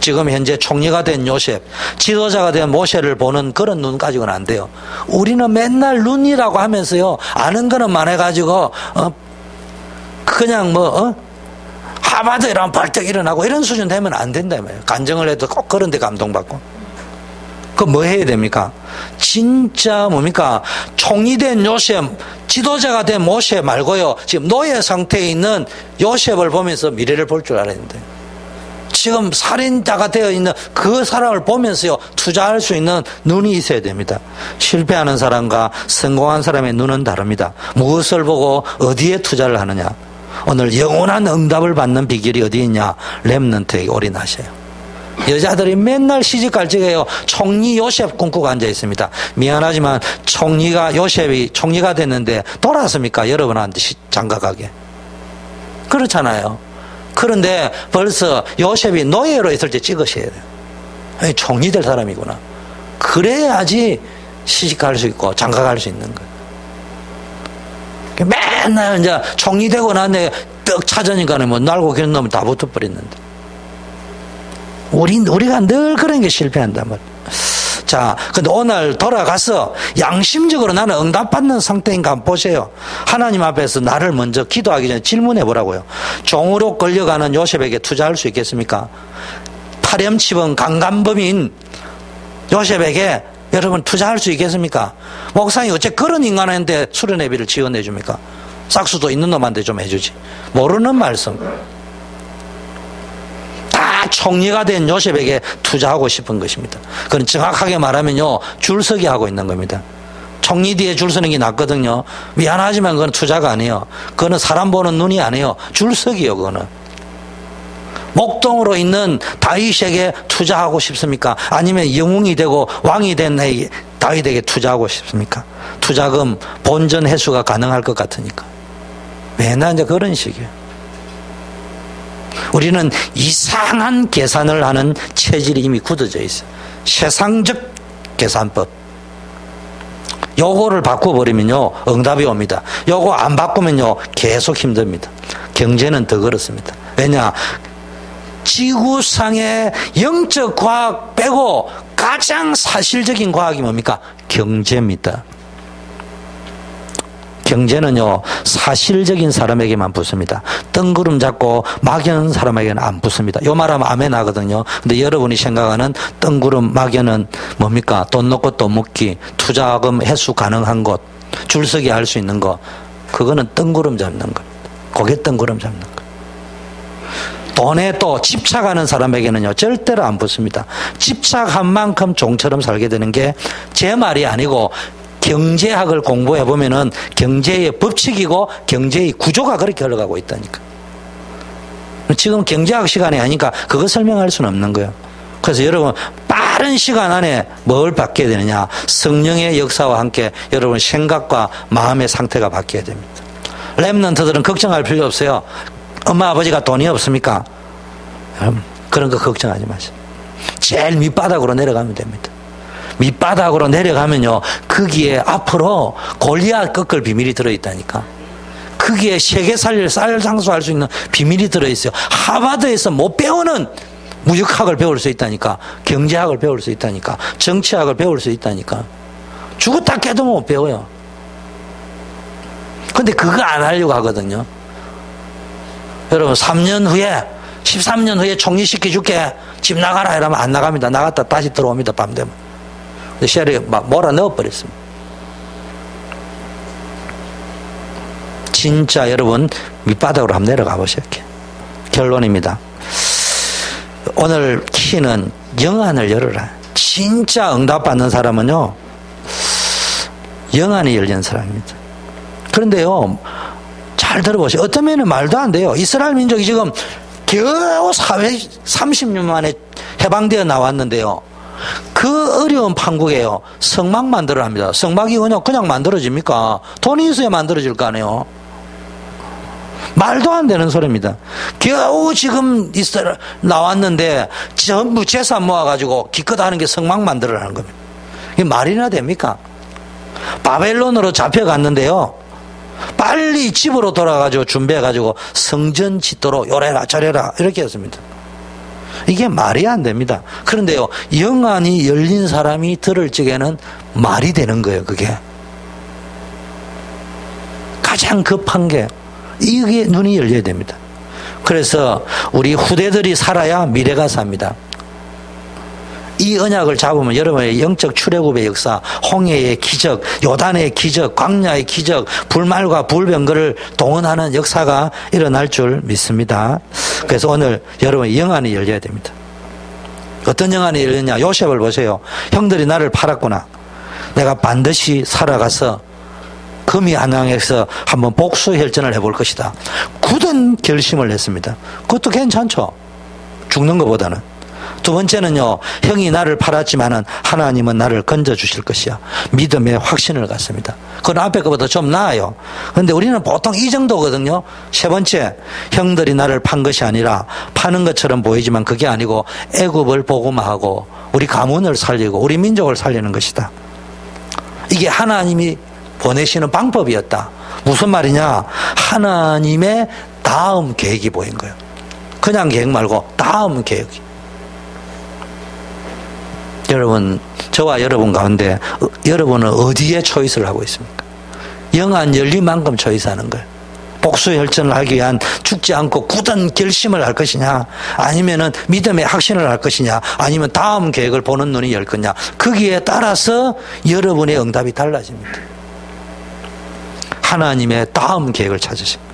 지금 현재 총리가 된 요셉, 지도자가 된 모세를 보는 그런 눈 가지고는 안 돼요. 우리는 맨날 눈이라고 하면서요, 아는 거는 많아가지고 그냥 하마드 이러면 벌떡 일어나고 이런 수준 되면 안 된다 말이에요. 간증을 해도 꼭 그런 데 감동받고. 그 뭐 해야 됩니까? 진짜 뭡니까? 총리 된 요셉, 지도자가 된 모세 말고요, 지금 노예 상태에 있는 요셉을 보면서 미래를 볼 줄 알아야 된다. 지금 살인자가 되어 있는 그 사람을 보면서요, 투자할 수 있는 눈이 있어야 됩니다. 실패하는 사람과 성공한 사람의 눈은 다릅니다. 무엇을 보고 어디에 투자를 하느냐. 오늘 영원한 응답을 받는 비결이 어디에 있냐? 렘넌트에게 올인하셔요. 여자들이 맨날 시집갈 적에요, 총리 요셉 꿈꾸고 앉아 있습니다. 미안하지만 요셉이 총리가 됐는데 돌아왔습니까? 여러분한테 장가가게. 그렇잖아요. 그런데 벌써 요셉이 노예로 있을 때 찍으셔야 돼요. 총리 될 사람이구나. 그래야지 시집갈 수 있고 장가갈 수 있는 거예요. 맨날 이제 총리 되고 나서 떡 찾으니까는 뭐 날고 기는 놈은 다 붙어버렸는데. 우리가 늘 그런 게 실패한단 말이에요. 자, 근데 오늘 돌아가서 양심적으로 나는 응답받는 상태인가 한번 보세요. 하나님 앞에서 나를 먼저 기도하기 전에 질문해 보라고요. 종으로 끌려가는 요셉에게 투자할 수 있겠습니까? 파렴치범 강간범인 요셉에게 여러분 투자할 수 있겠습니까? 목사님 어째 그런 인간한테 수련회비를 지원해 줍니까? 싹수도 있는 놈한테 좀 해주지. 모르는 말씀. 다 총리가 된 요셉에게 투자하고 싶은 것입니다. 그건 정확하게 말하면요, 줄서기 하고 있는 겁니다. 총리 뒤에 줄 서는 게 낫거든요. 미안하지만 그건 투자가 아니에요. 그거는 사람 보는 눈이 아니에요. 줄서기요, 그거는. 목동으로 있는 다윗에게 투자하고 싶습니까? 아니면 영웅이 되고 왕이 된 다윗에게 투자하고 싶습니까? 투자금 본전 회수가 가능할 것 같으니까. 맨날 이제 그런 식이에요. 우리는 이상한 계산을 하는 체질이 이미 굳어져 있어요. 세상적 계산법. 요거를 바꿔버리면요, 응답이 옵니다. 요거 안 바꾸면요, 계속 힘듭니다. 경제는 더 그렇습니다. 왜냐? 지구상의 영적 과학 빼고 가장 사실적인 과학이 뭡니까? 경제입니다. 경제는요, 사실적인 사람에게만 붙습니다. 뜬구름 잡고 막연한 사람에게는 안 붙습니다. 요 말하면 아멘 하거든요. 근데 여러분이 생각하는 뜬구름, 막연은 뭡니까? 돈 넣고 돈 먹기, 투자금 회수 가능한 것, 줄서기 할 수 있는 것, 그거는 뜬구름 잡는 것. 그게 뜬구름 잡는 것. 돈에 또 집착하는 사람에게는요, 절대로 안 붙습니다. 집착한 만큼 종처럼 살게 되는 게 제 말이 아니고, 경제학을 공부해 보면은 경제의 법칙이고 경제의 구조가 그렇게 흘러가고 있다니까. 지금 경제학 시간이 아니니까 그거 설명할 수는 없는 거예요. 그래서 여러분 빠른 시간 안에 뭘 바뀌어야 되느냐? 성령의 역사와 함께 여러분 생각과 마음의 상태가 바뀌어야 됩니다. 렘넌트들은 걱정할 필요 없어요. 엄마 아버지가 돈이 없습니까? 여러분 그런 거 걱정하지 마세요. 제일 밑바닥으로 내려가면 됩니다. 밑바닥으로 내려가면요, 거기에 앞으로 골리앗 꺾을 비밀이 들어있다니까. 거기에 세계 쌀 장수할 수 있는 비밀이 들어있어요. 하버드에서 못 배우는 무역학을 배울 수 있다니까. 경제학을 배울 수 있다니까. 정치학을 배울 수 있다니까. 죽었다 깨도 못 배워요. 근데 그거 안 하려고 하거든요. 여러분 3년 후에 13년 후에 총리시켜줄게, 집 나가라 이러면 안 나갑니다. 나갔다 다시 들어옵니다. 밤 되면. 쉘이 막 몰아넣어버렸습니다. 진짜 여러분 밑바닥으로 한번 내려가 보세요. 결론입니다. 오늘 키는 영안을 열어라. 진짜 응답받는 사람은요, 영안이 열린 사람입니다. 그런데요, 잘 들어보세요. 어떤 면은 말도 안 돼요. 이스라엘 민족이 지금 겨우 30년 만에 해방되어 나왔는데요, 그 어려운 판국에요, 성막 만들어 합니다. 성막이 그냥 만들어집니까? 돈이 있어야 만들어질 거 아니에요. 말도 안 되는 소리입니다. 겨우 지금 이스라엘 나왔는데 전부 재산 모아가지고 기껏 하는 게 성막 만들어라는 겁니다. 이게 말이나 됩니까? 바벨론으로 잡혀갔는데요, 빨리 집으로 돌아가지고 준비해가지고 성전 짓도록 요래라 저래라 이렇게 했습니다. 이게 말이 안 됩니다. 그런데요, 영안이 열린 사람이 들을 적에는 말이 되는 거예요. 그게 가장 급한 게 이게 눈이 열려야 됩니다. 그래서 우리 후대들이 살아야 미래가 삽니다. 이 언약을 잡으면 여러분의 영적 출애굽의 역사, 홍해의 기적, 요단의 기적, 광야의 기적, 불말과 불병거를 동원하는 역사가 일어날 줄 믿습니다. 그래서 오늘 여러분의 영안이 열려야 됩니다. 어떤 영안이 열렸냐? 요셉을 보세요. 형들이 나를 팔았구나. 내가 반드시 살아가서 금이 한양에서 한번 복수혈전을 해볼 것이다. 굳은 결심을 했습니다. 그것도 괜찮죠. 죽는 것보다는. 두 번째는요, 형이 나를 팔았지만은 하나님은 나를 건져주실 것이야. 믿음의 확신을 갖습니다. 그건 앞에 것보다 좀 나아요. 그런데 우리는 보통 이 정도거든요. 세 번째, 형들이 나를 판 것이 아니라 파는 것처럼 보이지만 그게 아니고 애굽을 복음화하고 우리 가문을 살리고 우리 민족을 살리는 것이다. 이게 하나님이 보내시는 방법이었다. 무슨 말이냐? 하나님의 다음 계획이 보인 거예요. 그냥 계획 말고 다음 계획이. 여러분, 저와 여러분 가운데 여러분은 어디에 초이스를 하고 있습니까? 영안 열린 만큼 초이스하는 거예요. 복수혈전을 하기 위한 죽지 않고 굳은 결심을 할 것이냐, 아니면은 믿음의 확신을 할 것이냐, 아니면 다음 계획을 보는 눈이 열 거냐, 거기에 따라서 여러분의 응답이 달라집니다. 하나님의 다음 계획을 찾으십니다.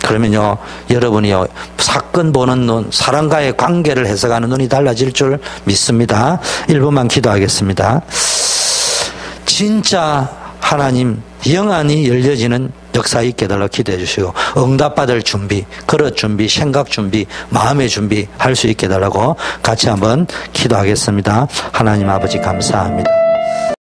그러면요, 여러분이요, 사건 보는 눈, 사람과의 관계를 해석하는 눈이 달라질 줄 믿습니다. 1분만 기도하겠습니다. 진짜 하나님 영안이 열려지는 역사 있게 달라 기도해 주시고, 응답받을 준비, 그릇 준비, 생각 준비, 마음의 준비 할 수 있게 달라고 같이 한번 기도하겠습니다. 하나님 아버지 감사합니다.